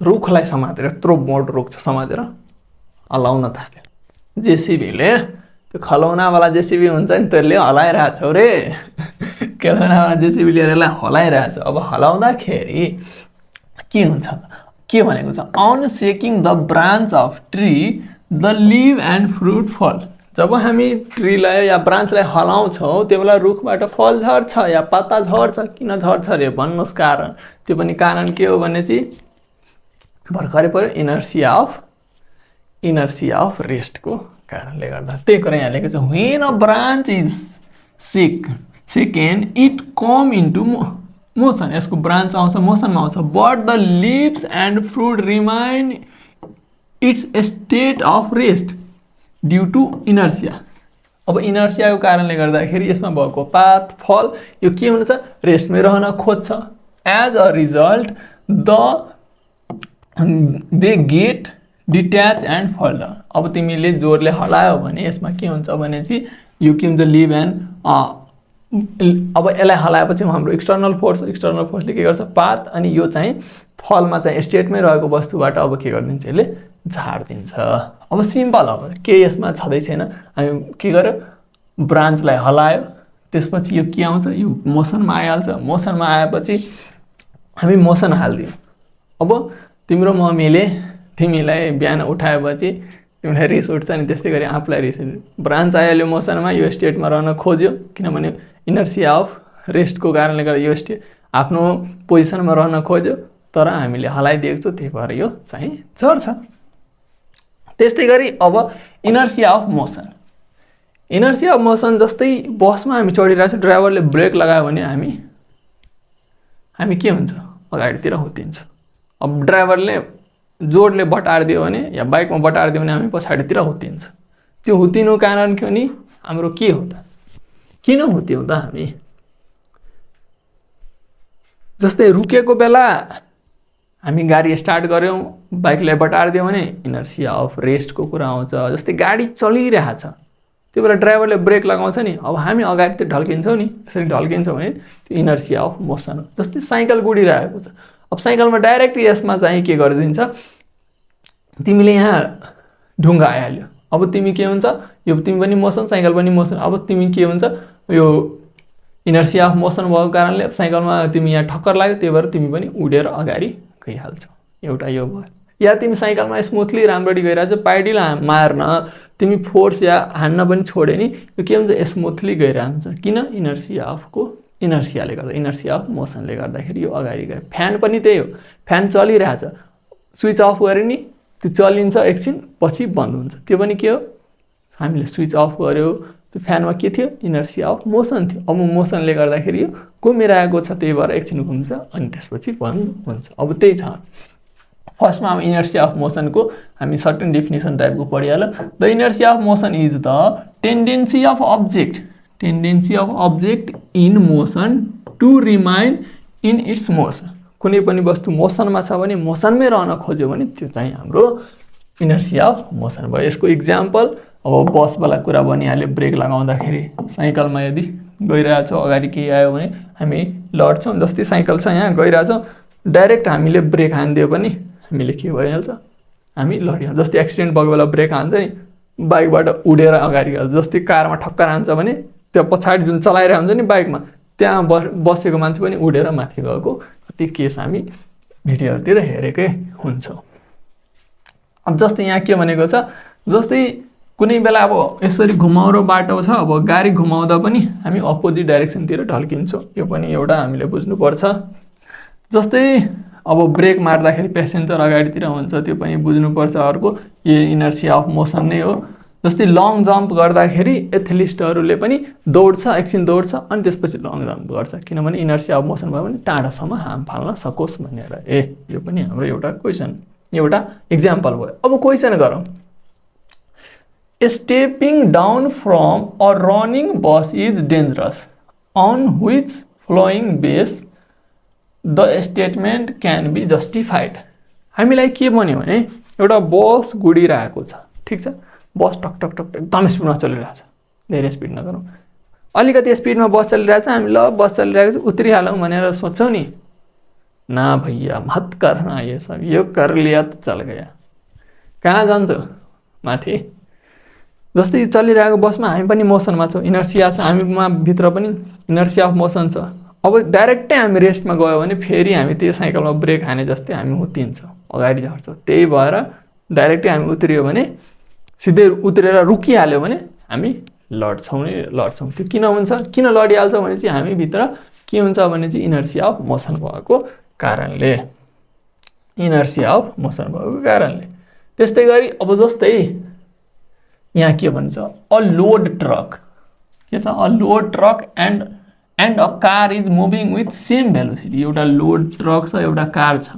रुखलाई समातेर यत्रो मोटो रुख छ समातेर हलाउन थाल्यो। जेसिबीले त्यो खलौनावाला जेसिबी हुन्छ नि त्यसले हलाइरहेछौ रे खेलौनावाला जेसिबी लिएर यसलाई हलाइरहेछ। अब हलाउँदाखेरि के हुन्छ के भनेको छ on shaking the branch of tree the leave and fruit fall. जब हामी ट्रीलाई या ब्रान्चलाई हलाउँछौँ त्यो बेला रुखबाट फल झर्छ या पत्ता झर्छ। किन झर्छ रे भन्नुहोस् कारण। त्यो पनि कारण के हो भने चाहिँ भर्खरै पऱ्यो इनर्सिया अफ रेस्टको कारणले गर्दा। त्यही कुरा यहाँ लेखेको छ when a branch is shaken it come into motion. यसको ब्रान्च आउँछ मोसनमा आउँछ but the leaves and fruit remain its state of rest due to inertia. अब इनर्सियाको कारणले गर्दाखेरि यसमा भएको पात फल यो के हुनेछ रेस्टमै रहन खोज्छ। As a result they get detach and fall down. अब तिमीले जोरले हलायो भने यसमा के हुन्छ भने चाहिँ यो के हुन्छ लिभ एन्ड अब यसलाई हलाएपछि हाम्रो एक्सटर्नल फोर्सले के गर्छ पात अनि यो चाहिँ फलमा चाहिँ स्टेटमै रहेको वस्तुबाट अब के गरिदिन्छ यसले झार्दिन्छ। अब सिम्पल अब के यसमा छँदै छैन, हामी के गर्यो ब्रान्चलाई हलायो, त्यसपछि यो के आउँछ यो मोसनमा आइहाल्छ। मोसनमा आएपछि हामी मोसन हाल्दियौँ। अब तिम्रो मम्मीले तिमीलाई बिहान उठाएपछि तिमीलाई रिस उठ्छ नि, त्यस्तै गरी आफूलाई रिस ब्रान्च आइहाल्यो मोसनमा, यो स्टेटमा रहन खोज्यो किनभने इनर्सिया अफ रेस्टको कारणले गर्दा यो स्टेट आफ्नो पोजिसनमा रहन खोज्यो, तर हामीले हलाइदिएको छु त्यही भएर यो चाहिँ झर्छ। त्यस्तै गरी अब inertia of motion, inertia of motion जस्तै बसमा हामी चढिरहेको छ, ड्राइभरले ब्रेक लगायो भने हामी के हुन्छ अगाडितिर हुत्तिन्छ। अब ड्राइभरले जोडले बटारिदियो भने या बाइकमा बटारिदियो भने हामी पछाडितिर हुत्तिन्छ। त्यो हुत्तिनु कारण के नि हाम्रो के हो त, किन हुत्त्यौँ त हामी? जस्तै रुकेको बेला हामी गाडी स्टार्ट गऱ्यौँ, बाइकलाई बटारिदियो भने इनर्सिया अफ रेस्टको कुरा आउँछ। जस्तै गाडी चलिरहेछ त्यो बेला ड्राइभरले ब्रेक लगाउँछ नि, अब हामी अगाडि त्यो ढल्किन्छौँ नि, यसरी ढल्किन्छौँ भने त्यो इनर्सिया अफ मोसन हो। जस्तै साइकल गुडिरहेको छ, अब साइकलमा डाइरेक्ट यसमा चाहिँ के गरिदिन्छ, तिमीले यहाँ ढुङ्गा आइहाल्यो, अब तिमी के हुन्छ यो तिमी पनि मोसन साइकल पनि मोसन, अब तिमी के हुन्छ यो इनर्सिया अफ मोसन भएको कारणले साइकलमा तिमी यहाँ ठक्कर लाग्यो, त्यही भएर तिमी पनि उडेर अगाडि गइहाल्छौ। एउटा यो भयो। या तिमी साइकलमा स्मुथली राम्ररी गइरहेछ, पाइडिल मार्न तिमी फोर्स या हान्न पनि छोड्यो नि, यो के हुन्छ स्मुथली गइरहन्छ। किन? इनर्सिया अफको इनर्सियाले गर्दा, इनर्सिया अफ मोसनले गर्दाखेरि यो अगाडि गयो। फ्यान पनि त्यही हो, फ्यान चलिरहेछ, स्विच अफ गऱ्यो नि त्यो चलिन्छ, एकछिन पछि बन्द हुन्छ, त्यो पनि के हो हामीले स्विच अफ गऱ्यो, त्यो फ्यानमा के थियो इनर्सिया अफ मोसन थियो। अब मोसनले गर्दाखेरि यो घुमिरहेको छ, त्यही भएर एकछिन घुम्छ अनि त्यसपछि बन्द हुन्छ। अब त्यही छ। फर्स्टमा अब इनर्सिया अफ मोसनको हामी सर्टेन डेफिनेसन टाइपको पढिहाल्यो। The inertia of motion is the tendency of object in motion to remain in its motion. कुनै पनि वस्तु मोसनमा छ भने, मोसनमै रहन खोज्यो भने त्यो चाहिँ हाम्रो इनर्सिया अफ मोसन भयो। यसको इक्जाम्पल अब बसवाला कुरा भनिहाल्यो, ब्रेक लगाउँदाखेरि साइकलमा यदि गइरहेछौँ अगाडि केही आयो भने हामी लड्छौँ। जस्तै साइकल छ यहाँ गइरहेछौँ, डाइरेक्ट हामीले ब्रेक हानिदियो भने हामीले के भइहाल्छ हामी लडिहाल्छ। जस्तै एक्सिडेन्ट भएको बेला ब्रेक हान्छ नि, बाइकबाट उडेर अगाडि हाल्छ। जस्तै कारमा ठक्कर हान्छ भने त्यो पछाडि जुन चलाइरहेको हुन्छ नि बाइकमा, त्यहाँ बसेको मान्छे पनि उडेर माथि गएको कति केस हामी भिडियोहरूतिर हेरेकै हुन्छौँ। अब जस्तै यहाँ के भनेको छ, जस्तै कुनै बेला अब यसरी घुमाउरो बाटो छ, अब गाडी घुमाउँदा पनि हामी अपोजिट डाइरेक्सनतिर ढल्किन्छौँ, यो पनि एउटा हामीले बुझ्नुपर्छ। जस्तै अब ब्रेक मार्दाखेरि प्यासेन्जर अगाडितिर हुन्छ, त्यो पनि बुझ्नुपर्छ। अर्को यो इनर्सिया अफ मोसन नै हो। जस्तै लङ जम्प गर्दाखेरि एथलिस्टहरूले पनि दौड्छ, एकछिन दौड्छ अनि त्यसपछि लङ जम्प गर्छ, किनभने इनर्सिया अफ मोसन भयो भने टाढासम्म हाम फाल्न सकोस् भनेर। यो पनि हाम्रो एउटा क्वेसन, एउटा इक्जाम्पल भयो। अब क्वेसन गरौँ। Stepping down from a running bus is dangerous on which following base the statement can be justified. हामीलाई के भन्यो भने एउटा बस गुडिरहेको छ, ठिक छ, बस टक टक टक एकदम स्पिडमा चलिरहेछ, धेरै स्पिड नगरौँ, अलिकति स्पिडमा बस चलिरहेछ, हामी ल बस चलिरहेको छ उत्रिहालौँ भनेर सोच्छौँ नि, ना भैया मत करना ये सब, यो कर लिया त चल गया, कहाँ जान्छ माथि। जस्तै चलिरहेको बसमा हामी पनि मोसनमा छौँ, इनर्सिया छ हामीमा भित्र पनि इनर्सिया अफ मोसन छ। अब डाइरेक्टै हामी रेस्टमा गयो भने फेरि हामी त्यो साइकलमा ब्रेक हाने जस्तै हामी उत्तिन्छौँ, अगाडि झर्छौँ। त्यही भएर डाइरेक्टै हामी उत्रियो भने, सिधै उत्रेर रुकिहाल्यो भने हामी लड्छौँ। त्यो किन हुन्छ, किन लडिहाल्छ भने चाहिँ हामी भित्र के हुन्छ भने चाहिँ इनर्सिया अफ मोसन भएको कारणले, इनर्सिया अफ मोसन भएको कारणले। त्यस्तै गरी अब जस्तै यहाँ के भन्छ, अ लोड ट्रक, के छ, a load truck and a car is moving with same velocity. एउटा लोड ट्रक छ, एउटा कार छ,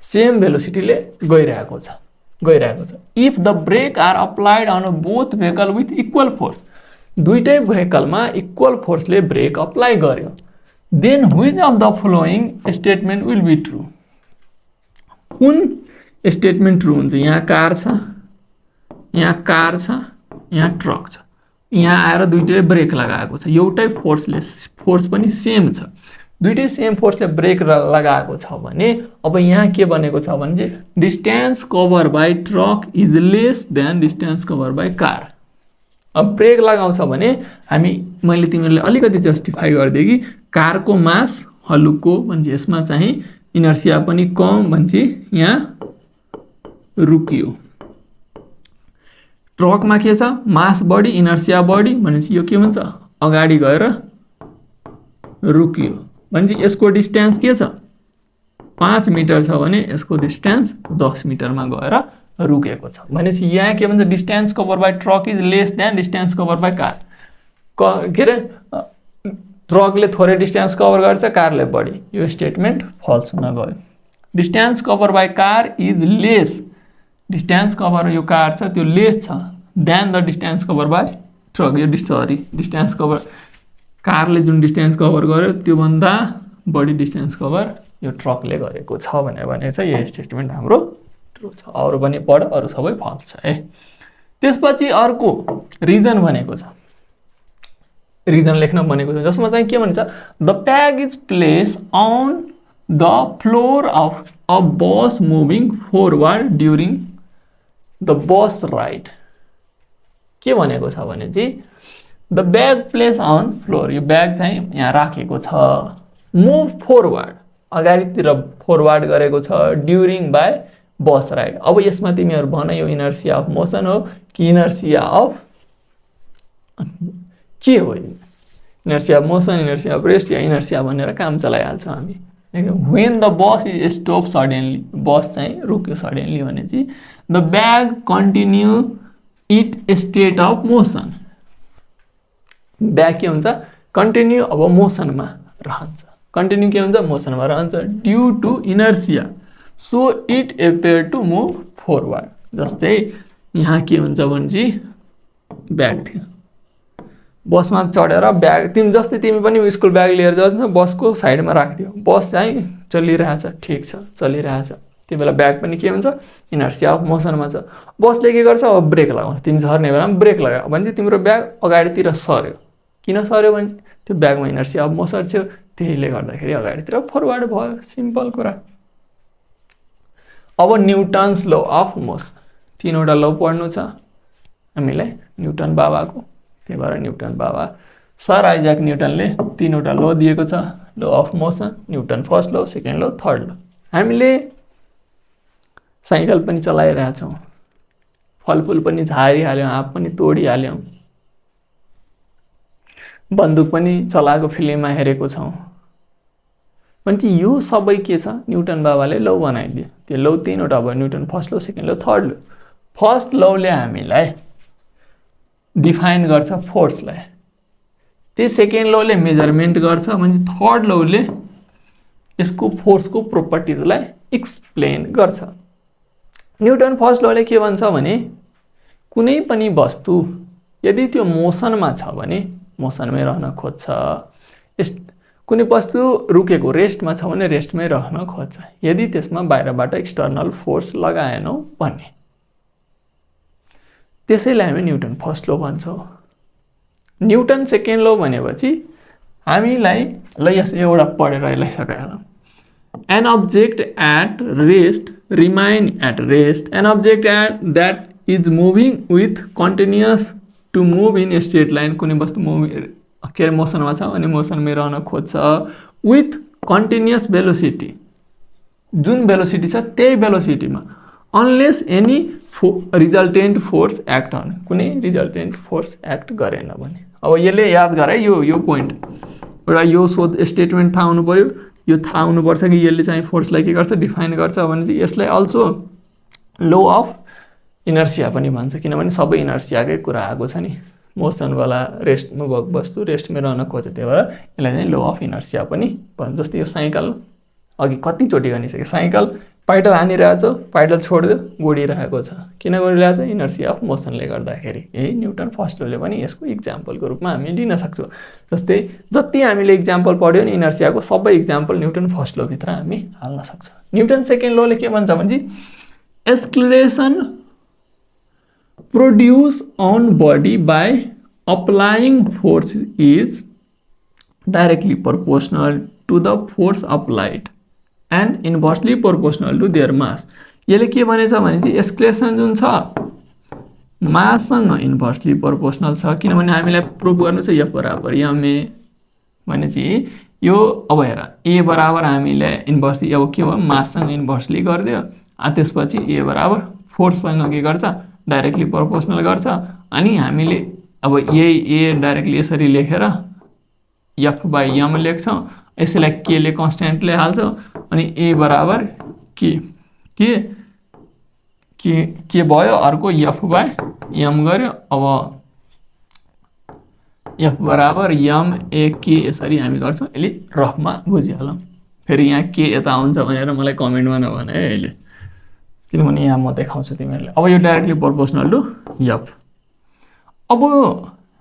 सेम भेलोसिटीले गइरहेको छ। If the brake are applied on both vehicle with equal force, दुईटै भेहिकलमा इक्वल फोर्सले ब्रेक अप्लाई गर्यो, then which of the following statement will be true. कुन स्टेटमेन्ट ट्रु हुन्छ? यहाँ कार छ, यहाँ ट्रक छ, यहाँ आएर दुईटैले ब्रेक लगाएको छ, एउटै फोर्स पनि सेम छ, दुईटै सेम फोर्सले ब्रेक लगाएको छ भने अब यहाँ के बनेको छ भने चाहिँ distance cover by truck is less than distance cover by car. अब ब्रेक लगाउँछ भने हामी मैले तिमीहरूले अलिकति जस्टिफाई गरिदिएँ कि कारको मास हलुको भने यसमा चाहिँ इनर्सिया पनि कम भने यहाँ रुकियो। ट्रकमा के छ मास बढी इनर्सिया बढी भनेपछि यो के भन्छ अगाडि गएर रुकियो। भनेपछि यसको डिस्टेन्स के छ 5 मिटर छ भने यसको डिस्टेन्स 10 मिटरमा गएर रुकेको छ। भनेपछि यहाँ के भन्छ distance cover by truck is less than distance cover by car. के अरे ट्रकले थोरै डिस्टेन्स कभर गर्छ कारले बढी, यो स्टेटमेन्ट फल्स हुन गयो। Distance cover by car is less, distance cover यो कार छ त्यो लेस छ then the distance cover by truck. यो डिस्टेन्स कभर कारले जुन डिस्टेन्स कभर गर्यो त्योभन्दा बढी डिस्टेन्स कभर यो ट्रकले गरेको छ भने चाहिँ यो स्टेटमेन्ट हाम्रो ट्रु छ। अरू पनि पढ, अरू सबै फल्स छ है। त्यसपछि अर्को रिजन भनेको छ, रिजन लेख्न भनेको छ जसमा चाहिँ के भन्छ the bag is place on the floor of a bus moving forward during the bus ride. के भनेको छ भने चाहिँ the bag place on floor, यो ब्याग चाहिँ यहाँ राखेको छ, मुभ फरवर्ड अगाडितिर फरवर्ड गरेको छ ड्युरिङ बाई बस राइड। अब यसमा तिमीहरू भन यो इनर्सिया अफ मोसन हो कि इनर्सिया अफ के हो, inertia of motion inertia of rest या इनर्सिया भनेर काम चलाइहाल्छ हामी। When the bus is stop suddenly, bus चाहिँ रुक्यो सडेनली भने चाहिँ the bag continue it state of motion, bag के हुन्छ कन्टिन्यू अब मोसनमा रहन्छ, कन्टिन्यू के हुन्छ मोसनमा रहन्छ due to inertia so it appear to move forward. जस्तै यहाँ के हुन्छ भने चाहिँ ब्याग थियो बसमा चढेर ब्याग जस्तै तिमी पनि स्कुल ब्याग लिएर जाओस् न बसको साइडमा राखिदियो, बस चाहिँ चलिरहेछ ठिक छ चलिरहेछ, त्यो बेला ब्याग पनि के हुन्छ इनर्सिया अफ मोसनमा छ। बसले के गर्छ अब ब्रेक लगाउँछ, तिमी झर्ने बेलामा ब्रेक लगायो भने चाहिँ तिम्रो ब्याग अगाडितिर सर्यो, किन सर्यो भने त्यो ब्यागमा इनर्सिया अफ मोसन थियो त्यसले गर्दाखेरि अगाडितिर फरवर्ड भयो, सिम्पल कुरा। अब न्युटन्स ल अफ मोसन, तीनवटा ल पढ्नु छ हामीलाई न्युटन बाबाको, त्यही भएर न्युटन बाबा सर आइज्याक न्युटनले तीनवटा ल दिएको छ, law of motion, newton first law, second ल, थर्ड ल। हामीले साइकल पनि चलाइरहेछौँ, फलफुल पनि झारिहाल्यौँ, आँप पनि तोडिहाल्यौँ, बन्दुक पनि चलाएको फिल्ममा हेरेको छौँ भने यो सबै के छ न्युटन बाबाले लौ बनाइदियो। त्यो लौ तीनवटा भयो, न्युटन फर्स्ट ल, सेकेन्ड ल, थर्ड ल। फर्स्ट लौले हामीलाई डिफाइन गर्छ फोर्सलाई, त्यो सेकेन्ड लौले मेजरमेन्ट गर्छ भने थर्ड लौले यसको फोर्सको प्रोपर्टिजलाई एक्सप्लेन गर्छ। न्युटन फर्स्ट लौले के भन्छ भने कुनै पनि वस्तु यदि त्यो मोसनमा छ भने मोसनमै रहन खोज्छ, कुनै वस्तु रुकेको रेस्टमा छ भने रेस्टमै रहन खोज्छ, यदि त्यसमा बाहिरबाट एक्सटर्नल फोर्स लगाएनौँ भने। त्यसैलाई हामी न्युटन फर्स्ट ल भन्छौँ। न्युटन सेकेन्ड ल भनेपछि हामीलाई ल यस एउटा पढेर यसलाई सकाइहालौँ। An object at rest remain at rest, an object at that is moving with continuous to move in straight line, कुनै वस्तु के अरे मोसनमा छ अनि मोसनमै रहन खोज्छ विथ कन्टिन्युअस भेलोसिटी, जुन भेलोसिटी छ त्यही भेलोसिटीमा unless any resultant force act on, कुनै रिजल्टेन्ट फोर्स एक्ट गरेन भने। अब यसले याद गर यो पोइन्ट एउटा यो स्टेटमेन्ट थाहा हुनु पर्यो, यो थाहा हुनुपर्छ कि यसले चाहिँ फोर्सलाई के गर्छ डिफाइन गर्छ भने चाहिँ यसलाई अल्सो लो अफ इनर्सिया पनि भन्छ, किनभने सबै इनर्सियाकै कुरा आएको छ नि, मोसनवाला रेस्टमा भएको वस्तु रेस्टमै रहन खोज्छ, त्यही भएर यसलाई चाहिँ लो अफ इनर्सिया पनि भन्छ। जस्तै यो साइकल अघि कतिचोटि भनिसक्यो, साइकल पाइडल हानिरहेछ पाइडल छोडिदियो गोडिरहेको छ, किन गोडिरहेछ इनर्सिया अफ मोसनले गर्दाखेरि। यही न्युटन फर्स्ट लले पनि यसको इक्जाम्पलको रूपमा हामी लिन सक्छौँ। जस्तै जति हामीले इक्जाम्पल पढ्यो नि इनर्सियाको सबै इक्जाम्पल न्युटन फर्स्ट लभित्र हामी हाल्न सक्छौँ। न्युटन सेकेन्ड लले के भन्छ भने चाहिँ acceleration produce on body by applying force is directly proportional to the force applied and inversely proportional to their mass. यसले के भनेछ भने चाहिँ एक्सक्लेसन जुन छ माससँग इन्भर्सली प्रोपोर्सनल छ, किनभने हामीलाई प्रुभ गर्नु छ एफ बराबर एमए भनेपछि यो अब हेर ए बराबर हामीले इन्भर्सली अब के हो माससँग इन्भर्सली गरिदियो, त्यसपछि ए बराबर फोर्ससँग के गर्छ डाइरेक्टली प्रोपोर्सनल गर्छ। अनि हामीले अब यही ए डाइरेक्टली यसरी लेखेर एफ बाई एम लेख्छौँ, यसैलाई के ले कन्स्ट्यान्टले हाल्छौँ अनि ए बराबर के भयो अर्को एफ बाई एम गऱ्यो। अब एफ बराबर एम ए के यसरी हामी गर्छौँ, यसले रफमा बुझिहालौँ। फेरि यहाँ के यता आउँछ भनेर मलाई कमेन्टमा नभने है अहिले, किनभने यहाँ म देखाउँछु तिमीहरूले। अब यो डाइरेक्टली प्रोपोर्सनल टु एफ। अब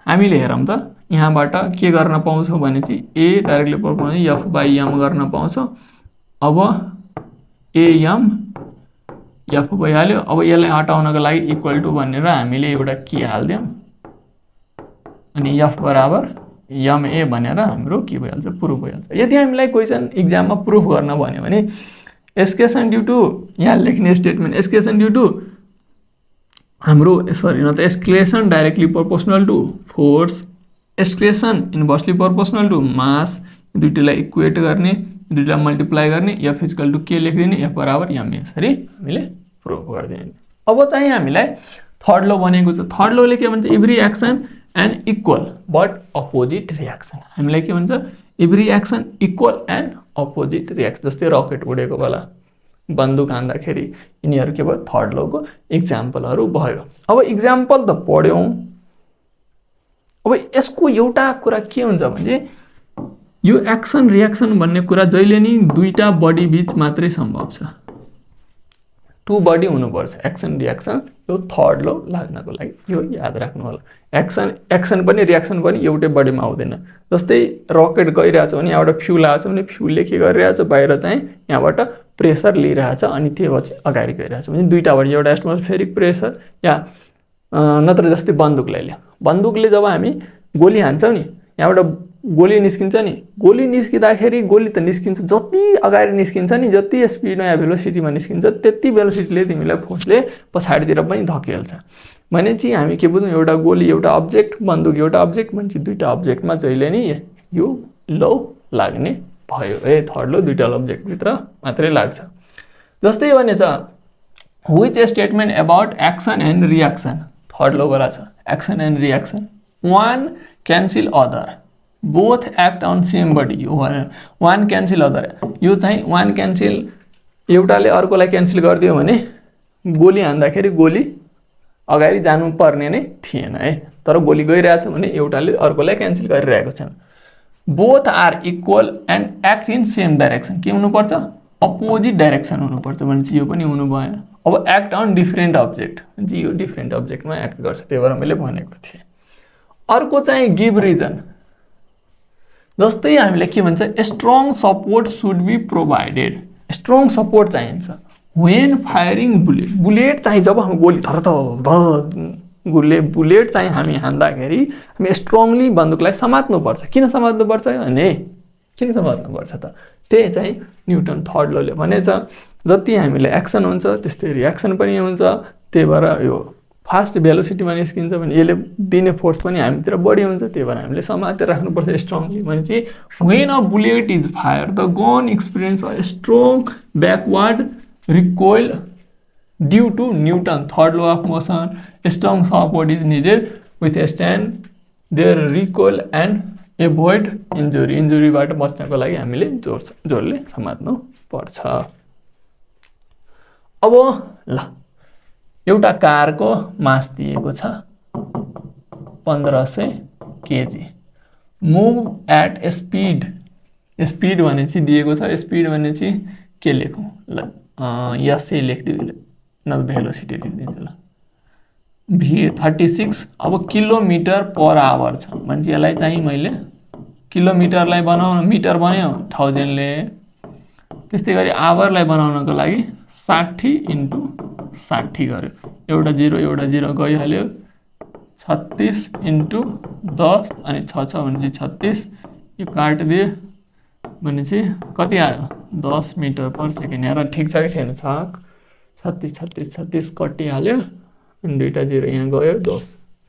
हामीले हेरौँ त यहाँबाट के गर्न पाउँछौँ भने चाहिँ a directly proportional f by m गर्न पाउँछौँ। अब एएम एफ भइहाल्यो। अब यसलाई हटाउनको लागि इक्वल टु भनेर हामीले एउटा के हालिदियौँ अनि एफ बराबर एमए भनेर हाम्रो के भइहाल्छ प्रुफ भइहाल्छ। यदि हामीलाई क्वेसन इक्जाममा प्रुफ गर्न भन्यो भने एक्सक्लेसन ड्यु टु यहाँ लेख्ने स्टेटमेन्ट एक्सक्लेसन ड्यु टु हाम्रो सरी न त acceleration directly proportional to force, acceleration inversely proportional to mass, दुईटैलाई इक्वेट गर्ने दुईटैलाई मल्टिप्लाई गर्ने एफ इक्वल टु के लेखिदिने एफ बराबर एम यसरी हामीले प्रुफ गरिदिने। अब चाहिँ हामीलाई थर्ड लो बनेको छ। थर्ड लोले के भन्छ every action and equal but opposite reaction. हामीलाई के भन्छ every action equal and opposite reaction. जस्तै रकेट उडेको बेला बन्दुक हान्दाखेरि यिनीहरू के भयो थर्ड लोको इक्जाम्पलहरू भयो। अब इक्जाम्पल त पढ्यौँ। अब यसको एउटा कुरा के हुन्छ भने यो एक्सन रियाक्सन भन्ने कुरा जहिले नि दुईटा बडी बीच मात्रै सम्भव छ, टु बडी हुनुपर्छ एक्सन रियाक्सन। यो थर्ड लो लाग्नको लागि यो याद राख्नु होला। एक्सन पनि रियाक्सन पनि एउटै बडीमा आउँदैन। जस्तै रकेट गइरहेछ भने यहाँबाट फ्युल आएको छ भने फ्युलले के गरिरहेछ बाहिर चाहिँ यहाँबाट प्रेसर लिइरहेछ अनि त्यो पछि अगाडि गइरहेछ भने दुईटाबाट एउटा एटमोस्फेरिक प्रेसर या नत्र जस्तै बन्दुकलाई लियो। बन्दुकले जब हामी गोली हान्छौँ नि यहाँबाट गोली निस्किन्छ नि, गोली निस्किँदाखेरि गोली त निस्किन्छ जति अगाडि निस्किन्छ नि जति स्पिडमा या भेलोसिटीमा निस्किन्छ त्यति भेलोसिटीले तिमीलाई फोर्सले पछाडितिर पनि धकेल्छ। भने चाहिँ हामी के बुझ्छौँ एउटा गोली एउटा अब्जेक्ट बन्दुक एउटा अब्जेक्ट भने चाहिँ दुईटा अब्जेक्टमा जहिले नि यो लो लाग्ने भयो। थर्ड लो दुईटा अब्जेक्टभित्र मात्रै लाग्छ। जस्तै भनेछ which statement about action and reaction third law वाला छ। Action and reaction one cancel other both act on same body हो भनेर वान क्यान्सल अदर। यो चाहिँ वान क्यान्सल एउटाले अर्कोलाई क्यान्सल गरिदियो भने गोली हान्दाखेरि गोली अगाडि जानुपर्ने नै थिएन है, तर गोली गइरहेछ भने एउटाले अर्कोलाई क्यान्सल गरिरहेको छ। Both are equal and act in same direction के हुनुपर्छ अपोजिट डाइरेक्सन हुनुपर्छ भने चाहिँ यो पनि हुनु भएन। अब एक्ट अन डिफ्रेन्ट अब्जेक्ट चाहिँ यो डिफ्रेन्ट अब्जेक्टमा एक्ट गर्छ, त्यही भएर मैले भनेको थिएँ। अर्को चाहिँ गिभ रिजन। जस्तै हामीलाई के भन्छ strong support should be provided. Strong support चाहिन्छ व्हेन फायरिङ बुलेट। बुलेट चाहिँ जब हामी गोली बुलेट चाहिँ हामी हान्दाखेरि हामी स्ट्रङली बन्दुकलाई समात्नुपर्छ। किन समात्नुपर्छ भने किन समात्नुपर्छ त त्यही चाहिँ न्युटन थर्ड लोले भनेछ जति हामीलाई एक्सन हुन्छ त्यस्तै रियाक्सन पनि हुन्छ। त्यही भएर यो फास्ट भेलोसिटीमा निस्किन्छ भने यसले दिने फोर्स पनि हामीतिर बढी हुन्छ, त्यही भएर हामीले समातेर राख्नुपर्छ स्ट्रङली। भने चाहिँ when a bullet is fire the gun experience a strong backward recoil due to Newton third law of motion. Strong support is needed with stand their recoil and avoid injury. इन्जुरीबाट बच्नको लागि हामीले जोडले समात्नु पर्छ। अब ल एउटा कारको मास दिएको छ 1500 KG. Move at speed. Speed भने चाहिँ दिएको छ, स्पिड भने चाहिँ के लेखौँ ल यसै लेखिदियो न भेलोसिटी लेखिदिन्छु ल v36। अब किलोमिटर पर आवर छ भने चाहिँ यसलाई चाहिँ मैले किलोमिटरलाई बनाउन मिटर बन्यो 1000 ले, त्यस्तै गरी आवरलाई बनाउनको लागि 60 × 60 गर्यो। एउटा 0 गइहाल्यो 36 × 10 अनि 6 भने चाहिँ 36 यो काटिदियो भनेपछि कति आयो 10 मिटर पर सेकेन्ड। हेर ठिक छ कि छैन? 36 36 36 कटिहाल्यो अनि दुईटा जिरो यहाँ गयो 10।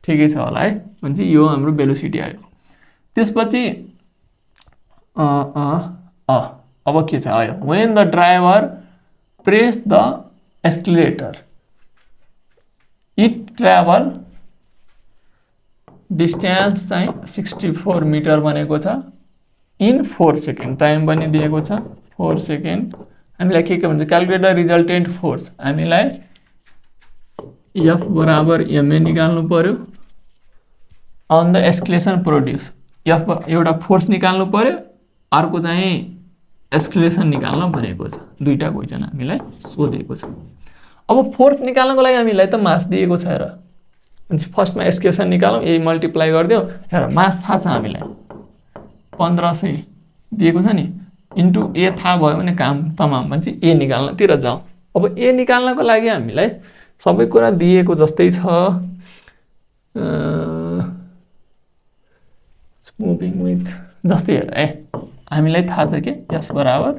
ठिकै छ होला है। भनेपछि यो हाम्रो भेलोसिटी आयो। त्यसपछि अब के छ आयो when the driver press the accelerator it travel distance चाहिँ 64 मिटर भनेको छ इन 4 सेकेन्ड। टाइम पनि दिएको छ 4 सेकेन्ड। हामीलाई के भन्छ क्यालकुलेटर रिजल्टेन्ट फोर्स। हामीलाई F बराबर ma निकाल्नु पर्यो on the escalation produce. F एउटा फोर्स निकाल्नु पर्यो, अर्को चाहिँ एस्केलेसन निकाल्न भनेको छ। दुईटा क्वेसन हामीलाई सोधेको छ। अब फोर्स निकाल्नको लागि हामीलाई त मास दिएको छ। हेर फर्स्टमा एस्केलेसन निकालौँ, यही मल्टिप्लाई गरिदिउँ। हेर मास थाहा छ हामीलाई 1500 दिएको छ नि, इन्टु ए थाहा भयो भने काम तमाम। भनेपछि ए निकाल्नतिर जाउँ। अब ए निकाल्नको लागि हामीलाई सबै कुरा दिएको जस्तै छ। मुभिङ विथ जस्तै हेर हामीलाई थाहा छ कि एस बराबर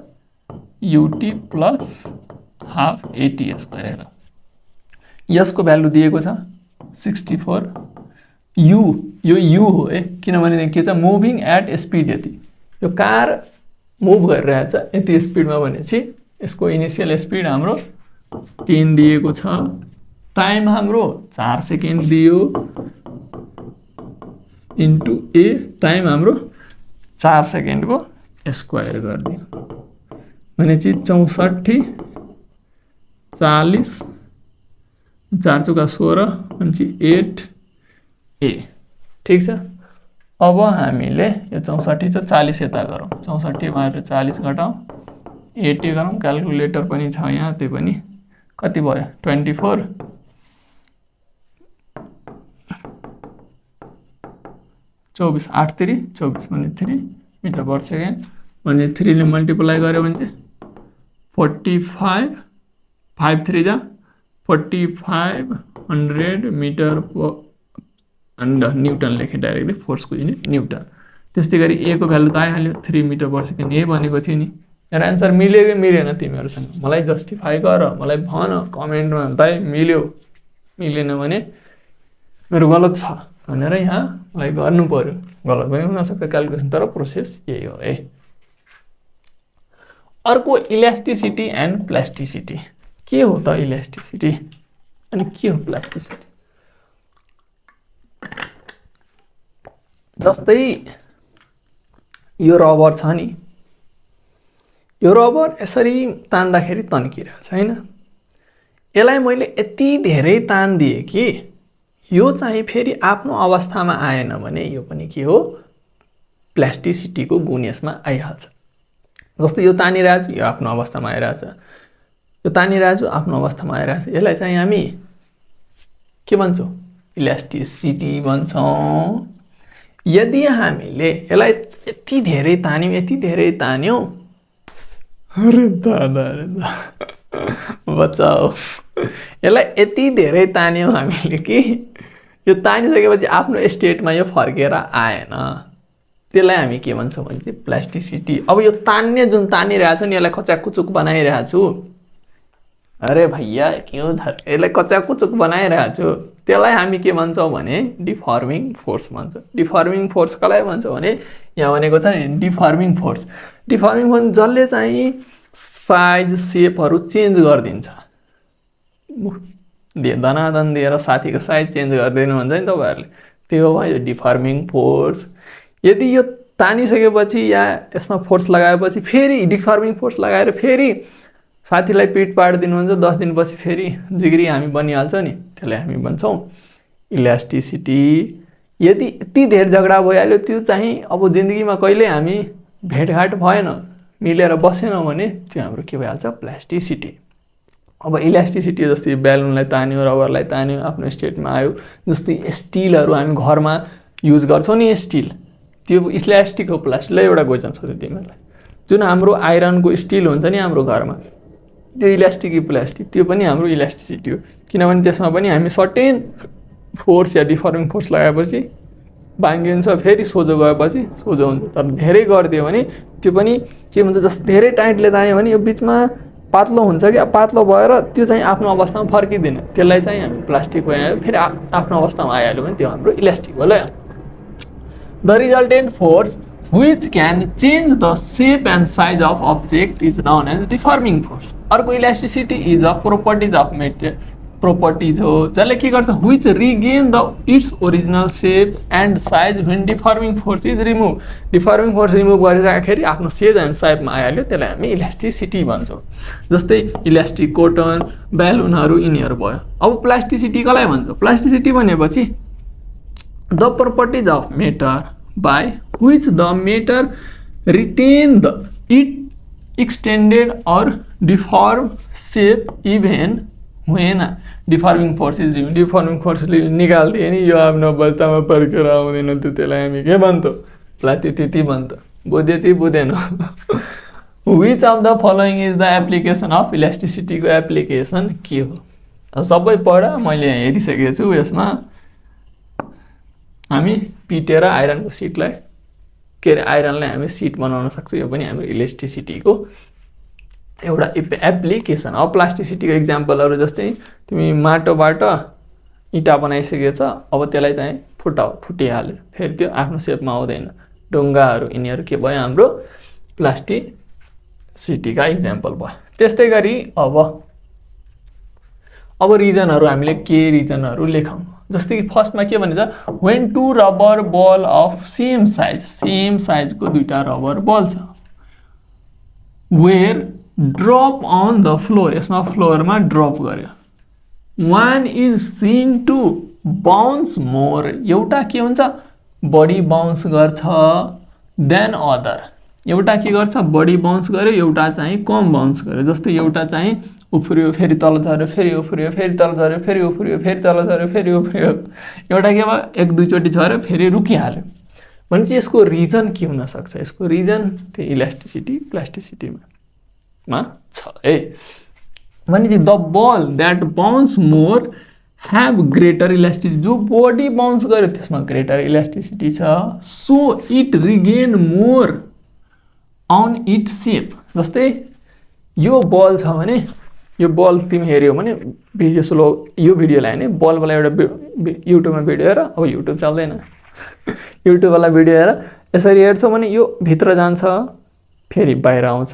युटी प्लस हाफ एटीएस गरेर यसको भ्यालु दिएको छ 64। यु यो यु हो किनभने के छ मुभिङ एट स्पिड यति। यो कार मुभ गरिरहेछ यति स्पिडमा भनेपछि यसको इनिसियल स्पिड हाम्रो 10 दिएको छ। टाइम हाम्रो 4 सेकेन्ड दियो इन्टु ए टाइम हाम्रो 4 सेकेन्डको स्क्वायर गरिदियो भनेपछि 64 40 4 चौका 16 भनेपछि 8 ए। ठिक छ। अब हामीले यो 64 छ 40 यता गरौँ। 64 बाट 40 घटाउँ 80 गरौँ। क्यालकुलेटर पनि छ यहाँ, त्यो पनि कति भयो 24 24 8 3 24 भने 3 मिटर पर सेकेन्ड भने 3 ले मल्टिप्लाई गर्यो भने चाहिँ 45 5 3 जा 4500 मिटर अन्डर न्युटन लेखेँ डाइरेक्टली फोर्सको युनिट न्युटन। त्यस्तै गरी ए को भ्यालु त आइहाल्यो 3 मिटर पर सेकेन्ड ए भनेको थियो नि। मेरो आन्सर मिल्यो कि मिलेन तिमीहरूसँग मलाई जस्टिफाई गर, मलाई भन कमेन्टमा। भाइ मिल्यो मिलेन भने मेरो गलत छ भनेर यहाँ मलाई गर्नु पर्यो। गलत पनि हुनसक्छ क्यालकुलेसन, तर प्रोसेस यही हो है। अर्को इलास्टिसिटी एन्ड प्लास्टिसिटी। के हो त इलास्टिसिटी अनि के हो प्लास्टिसिटी? जस्तै यो रबर छ नि, यो रबर यसरी तान्दाखेरि तन्किरहेछ हैन। यसलाई मैले यति धेरै तान दिएँ कि यो चाहिँ फेरि आफ्नो अवस्थामा आएन भने यो पनि के हो प्लास्टिसिटीको गुण यसमा आइहाल्छ। जस्तै यो तानिरहेछ, यो आफ्नो अवस्थामा आइरहेछ, यो तानिरहेछ आफ्नो अवस्थामा आइरहेछ। यसलाई चाहिँ हामी के भन्छौँ इलास्टिसिटी भन्छौँ। यदि हामीले यसलाई यति धेरै तान्यौँ अरे दादा बचाओ, यसलाई यति धेरै तान्यौँ हामीले कि यो तानिसकेपछि आफ्नो स्टेटमा यो फर्केर आएन, त्यसलाई हामी के भन्छौँ भने चाहिँ प्लास्टिसिटी। अब यो तान्ने जुन तानिरहेछ नि यसलाई कचाकुचुक बनाइरहेको छु, अरे भैया के हो यसलाई कचाकुचुक बनाइरहेको छु, त्यसलाई हामी के भन्छौँ भने डिफर्मिङ फोर्स भन्छौँ। डिफर्मिङ फोर्स कसलाई भन्छौँ भने यहाँ भनेको छ नि डिफर्मिङ फोर्स। डिफर्मिङ फोर्स जसले चाहिँ साइज सेपहरू चेन्ज गरिदिन्छ। धनाधन दिएर साथीको साइज चेन्ज गरिदिनु भन्छ नि तपाईँहरूले, त्यो भयो डिफर्मिङ फोर्स। यदि यो तानिसकेपछि या यसमा फोर्स लगाएपछि फेरि डिफर्मिङ फोर्स लगाएर फेरि साथीलाई पिट पाडिदिनुहुन्छ, 10 दिनपछि फेरि जिग्री हामी बनिहाल्छ नि, त्यसलाई हामी भन्छौँ इलास्टिसिटी। यदि यति धेरै झगडा भइहाल्यो त्यो चाहिँ अब जिन्दगीमा कहिल्यै हामी भेटघाट भएन, मिलेर बसेनौँ भने त्यो हाम्रो के भइहाल्छ प्लास्टिसिटी। अब इलास्टिसिटी जस्तै बेलुनलाई तान्यो, रबरलाई तान्यो, आफ्नो स्टेटमा आयो। जस्तै स्टिलहरू हामी घरमा युज गर्छौँ नि स्टिल, त्यो इलास्टिक हो प्लास्टिक। ल एउटा क्वेसन सोध्यो तिमीहरूलाई, जुन हाम्रो आइरनको स्टिल हुन्छ नि हाम्रो घरमा, त्यो इलास्टिक कि प्लास्टिक? त्यो पनि हाम्रो इलास्टिसिटी हो, किनभने त्यसमा पनि हामी सर्टेन फोर्स या डिफर्मिङ फोर्स लगाएपछि भाङ्गिन्छ, फेरि सोझो गएपछि सोझो हुन्छ। तर धेरै गरिदियो भने त्यो पनि के हुन्छ, जस्तो धेरै टाइटले तान्यो भने यो बिचमा पातलो हुन्छ कि पातलो भएर त्यो चाहिँ आफ्नो अवस्थामा फर्किँदैन। त्यसलाई चाहिँ हामी प्लास्टिक बनाएर फेरि आफ्नो अवस्थामा आइहाल्यो भने त्यो हाम्रो इलास्टिक भयो। The resultant force which can change the shape and size of object is known as deforming force। अर्को elasticity is a properties of material properties हो जसले के गर्छ, which regain the its original shape and size when deforming force is removed। Deforming force remove गरिराख्दाखेरि आफ्नो सेप एन्ड साइजमा आइहाल्यो, त्यसलाई हामी इलास्टिसिटी भन्छौँ। जस्तै इलास्टिक कोटन, बेलुनहरू यिनीहरू भयो। अब प्लास्टिसिटी कसलाई भन्छ? प्लास्टिसिटी भनेपछि the properties of matter by which the matter retain the it extended or deformed shape even when deforming force is removed। deforming force निकाल्दियो नि यो आफ्नो अवस्थामा फर्केर आउँदैन, त्यसलाई हामी के भन्छौँ? प्लास्टिसिटी भन्छौँ। बुझ्यो कि बुझेन? which of the following is the application of elasticity को एप्लिकेसन के हो? सबै पढ, मैले हेरिसकेको छु। यसमा हामी पिटेर आइरनको सिटलाई के अरे आइरनलाई हामी सिट बनाउन सक्छौँ। यो पनि हाम्रो इलास्टिसिटीको एउटा एप्लिकेसन हो। प्लास्टिसिटीको इक्जाम्पलहरू जस्तै तिमी माटोबाट इँटा बनाइसकेछ, अब त्यसलाई चाहिँ फुटिहाल्यो, फेरि त्यो आफ्नो सेपमा आउँदैन। ढुङ्गाहरू यिनीहरू के भयो? हाम्रो प्लास्टिसिटीका इक्जाम्पल भयो। त्यस्तै गरी अब रिजनहरू हामीले के रिजनहरू लेखौँ? जस्तै कि फर्स्टमा के भन्छ, when two rubber ball of same साइजको दुईटा रबर बल छ, where drop on the floor, यसमा फ्लोरमा ड्रप गर्यो, one is seen to bounce more, एउटा के हुन्छ बढी बाउन्स गर्छ देन अदर, एउटा के गर्छ बढी बाउन्स गर्यो, एउटा चाहिँ कम बाउन्स गर्यो। जस्तै एउटा चाहिँ उफ्रियो, फेरि तल झऱ्यो, फेरि उफ्रियो, फेरि तल झऱ्यो, फेरि उफ्रियो, फेरि तल झऱ्यो, फेरि उफ्रियो। एउटा के भयो, एक दुईचोटि झऱ्यो फेरि रुकिहाल्यो। भनेपछि यसको रिजन के हुनसक्छ? यसको रिजन त्यो इलास्टिसिटी प्लास्टिसिटीमा छ है। भनेपछि the ball that bounce more have greater elasticity, जो बडी बाउन्स गर्यो त्यसमा ग्रेटर इलास्टिसिटी छ, so it regain more on it shape. जस्तै यो बल छ भने यो बल तिमी हेऱ्यौ भने भिडियो स्लो, यो भिडियोलाई भने बलवाला एउटा युट्युबमा भिडियो हेर, अब युट्युब चल्दैन, युट्युबवाला भिडियो हेर, यसरी हेर्छौ भने यो भित्र जान्छ फेरि बाहिर आउँछ,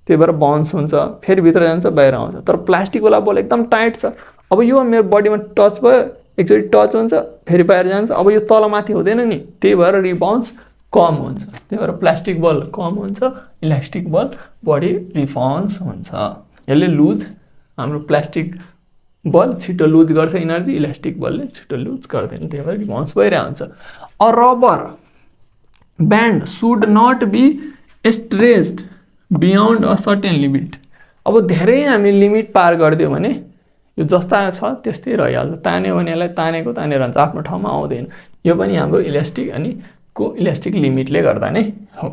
त्यही भएर बाउन्स हुन्छ, फेरि भित्र जान्छ बाहिर आउँछ। तर प्लास्टिकवाला बल एकदम टाइट छ, अब यो मेरो बडीमा टच भयो, एकचोटि टच हुन्छ फेरि बाहिर जान्छ, अब यो तल माथि हुँदैन नि, त्यही भएर रिबाउन्स कम हुन्छ। त्यही भएर प्लास्टिक बल कम हुन्छ, इलास्टिक बल बढी रिबाउन्स हुन्छ। यसले लुज, हाम्रो प्लास्टिक बल छिटो लुज गर्छ इनर्जी, इलास्टिक बलले छिटो लुज गर्दैन, त्यही भएर रिबाउन्स भइरहेको हुन्छ। A rubber band should not be stretched beyond a certain limit. अब धेरै हामी लिमिट पार गरिदियो भने यो जस्ता छ त्यस्तै रहिहाल्छ, तान्यो भने यसलाई तानेको तानेर रहन्छ, आफ्नो ठाउँमा आउँदैन। यो पनि हाम्रो इलास्टिक अनि इलास्टिक लिमिटले गर्दा नै हो।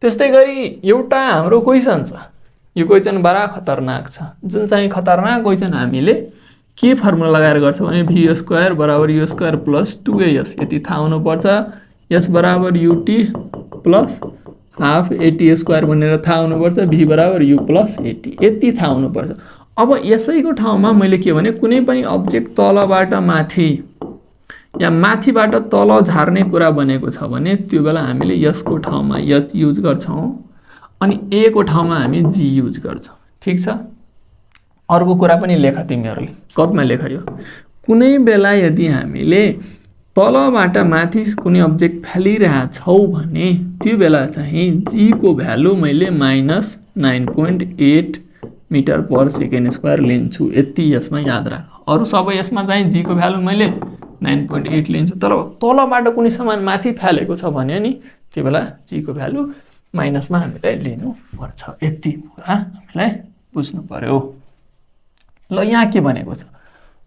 त्यस्तै गरी एउटा हाम्रो क्वेसन छ, यो क्वेसन बडा खतरनाक छ, जुन चाहिँ खतरनाक क्वेसन हामीले के फर्मुला लगाएर गर्छौँ भने भी स्क्वायर बराबर यू स्क्वायर प्लस 2as, यति थाहा हुनुपर्छ। एस बराबर UT plus half eighty square भनेर थाहा हुनुपर्छ, भी बराबर यू प्लस एटी, यति थाहा हुनुपर्छ। अब यसैको ठाउँमा मैले के भने कुनै पनि अब्जेक्ट तलबाट माथि या माथिबाट तल झार्ने कुरा बनेको छ भने त्यो बेला हामीले यसको ठाउँमा एच युज गर्छौँ अनि ए को ठाउँमा हामी जी युज गर्छौँ। ठिक छ। अर्को कुरा पनि लेख तिमीहरूले, कपमा लेख यो। कुनै बेला यदि हामीले तलबाट माथि कुनै अब्जेक्ट फालिरहेछौँ भने त्यो बेला चाहिँ जी को भ्यालु मैले -9.8 मिटर पर सेकेन्ड स्क्वायर लिन्छु, यति यसमा याद राख। अरू सबै यसमा चाहिँ जी को भ्यालु मैले 9.8 लिन्छु, तर तलबाट कुनै सामान माथि फालेको छ भने नि त्यो बेला जी को भ्यालु माइनसमा हामीलाई लिनुपर्छ, यति कुरा हामीलाई बुझ्नु पर्यो। ल यहाँ के भनेको छ,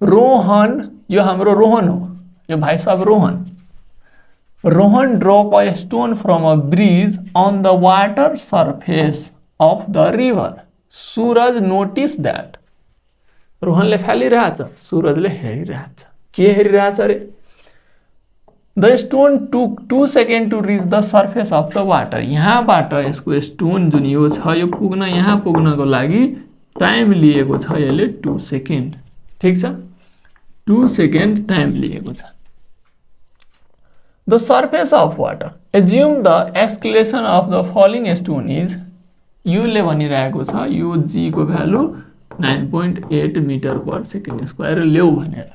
रोहन, यो हाम्रो रोहन हो, यो भाइ साहब Rohan. Rohan drop a stone from a bridge on the water surface of the river. Suraj notice that, रोहनले फालिरहेछ, सूरजले हेरिरहेछ। के हेरिरहेछ अरे? The stone took 2 second to reach the surface of the water. यहाँबाट यसको स्टोन जुन यो छ यो पुग्न यहाँ पुग्नको लागि टाइम लिएको छ यसले 2 सेकेन्ड। ठिक छ, 2 सेकेन्ड टाइम लिएको छ। The surface of water assume the acceleration of the falling stone is, योले भनिरहेको छ यो जी को value 9.8 metre per second square ल्याऊ भनेर।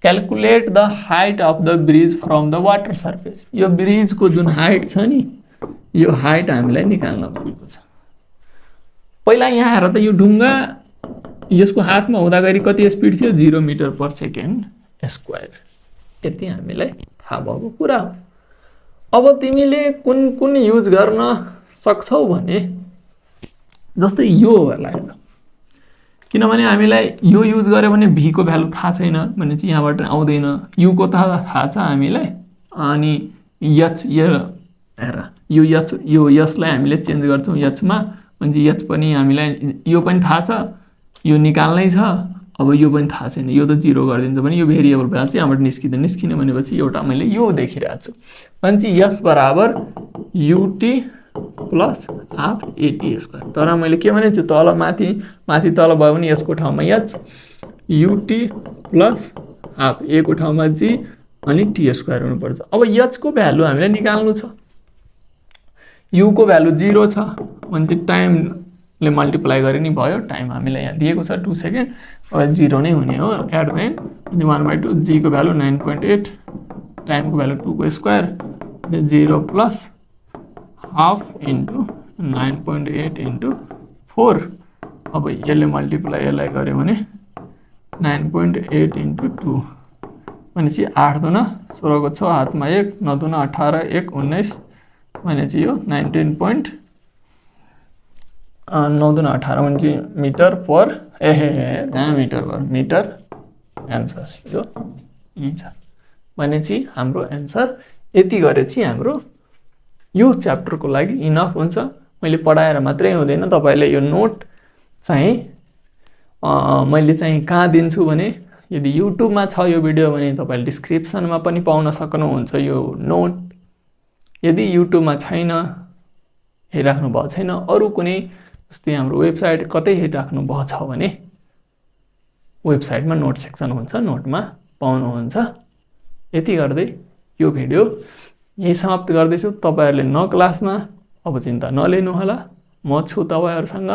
Calculate the height of the bridge from the water surface, यो ब्रिजको जुन हाइट छ नि यो हाइट हामीलाई निकाल्न भनेको छ। पहिला यहाँ हेर त यो ढुङ्गा यसको हातमा हुँदाखेरि कति स्पिड थियो 0 मिटर पर सेकेन्ड स्क्वायर, यति हामीलाई थाहा भएको कुरा हो। अब तिमीले कुन कुन युज गर्न सक्छौ भने जस्तै यो होला हेर, किनभने हामीलाई यो युज गर्यो भने भी को भ्यालु थाहा छैन भने चाहिँ यहाँबाट आउँदैन, यु को थाहा छ हामीलाई, अनि एच हेर यो एच यो यसलाई हामीले चेन्ज गर्छौँ एचमा भने चाहिँ एच पनि हामीलाई यो पनि थाहा छ, यो निकाल्नै छ। अब यो पनि थाहा छैन, यो त 0 गरिदिन्छ भने यो भेरिएबल भ्यालु चाहिँ यहाँबाट निस्किँदैन, निस्किने भनेपछि एउटा मैले यो देखिरहेको छु भने चाहिँ यस बराबर UT plus half eighty square. तर मैले के भनेको छु तल माथि माथि तल भयो भने यसको ठाउँमा एच युटी प्लस हाफ ए को ठाउँमा जी अनि टी स्क्वायर हुनुपर्छ। अब एच को भ्यालु हामीलाई निकाल्नु छ, यु को भ्यालु 0 छ भने चाहिँ टाइमले मल्टिप्लाई गरे नि भयो, टाइम हामीलाई यहाँ दिएको छ 2 सेकेन्ड, अब 0 नै हुने हो एट द एन्ड। 1/2 जी को भ्यालु 9.8 टाइमको भ्यालु 2 को square 0 plus half into 9.8 into 4। अब यसले मल्टिप्लाई यसलाई गऱ्यो भने 9.8 इन्टु 2 भनेपछि 8 दुना 16 को 6 हातमा 1 9 दुना 18 1 19 भनेपछि यो 9 दुना 18 भने metre per metre per metre answer यो यी छ भनेपछि हाम्रो एन्सर यति गरेपछि हाम्रो यो च्याप्टरको लागि इनफ हुन्छ। मैले पढाएर मात्रै हुँदैन, तपाईले यो नोट चाहिँ मैले चाहिँ कहाँ दिन्छु भने यदि युट्युबमा छ यो भिडियो भने तपाईले डिस्क्रिप्सनमा पनि पाउन सक्नुहुन्छ यो नोट। यदि युट्युबमा छैन हेरिराख्नु भएको छैन, अरू कुनै जस्तै हाम्रो वेबसाइट कतै हेरिराख्नु भएको छ भने वेबसाइटमा नोट सेक्सन हुन्छ, नोटमा पाउनुहुन्छ। यति गर्दै यो भिडियो यही समाप्त गर्दैछु। तपाईहरुले न क्लासमा अब चिन्ता नलिनु होला, म छु तपाईहरुसँग,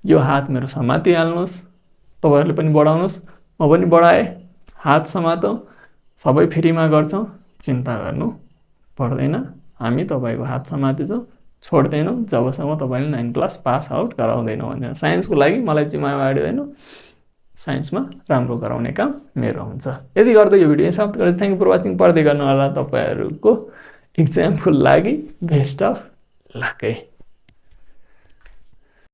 यो हात मेरो समातिहाल्नुस्, तपाईहरुले पनि बढाउनुस्, म पनि बढाए, हात समातौं, सबै फ्रीमा गर्छौं, चिन्ता गर्नु पर्दैन। हामी तपाईको हात समातेछौं, छोड्दैनौं जबसम्म तपाईले 9 क्लास पास आउट गराउँदैनौं भनेर। साइन्सको लागि मलाई जिम्मेवारी दिनु, साइन्समा राम्रो गराउने काम मेरो हुन्छ। यदि गर्दै यो भिडियो समाप्त गर्दै थ्यांक यू फर वाचिङ। पढ्दै गर्नु होला, तपाईहरुको एक्जामको लागि बेस्ट अफ लक।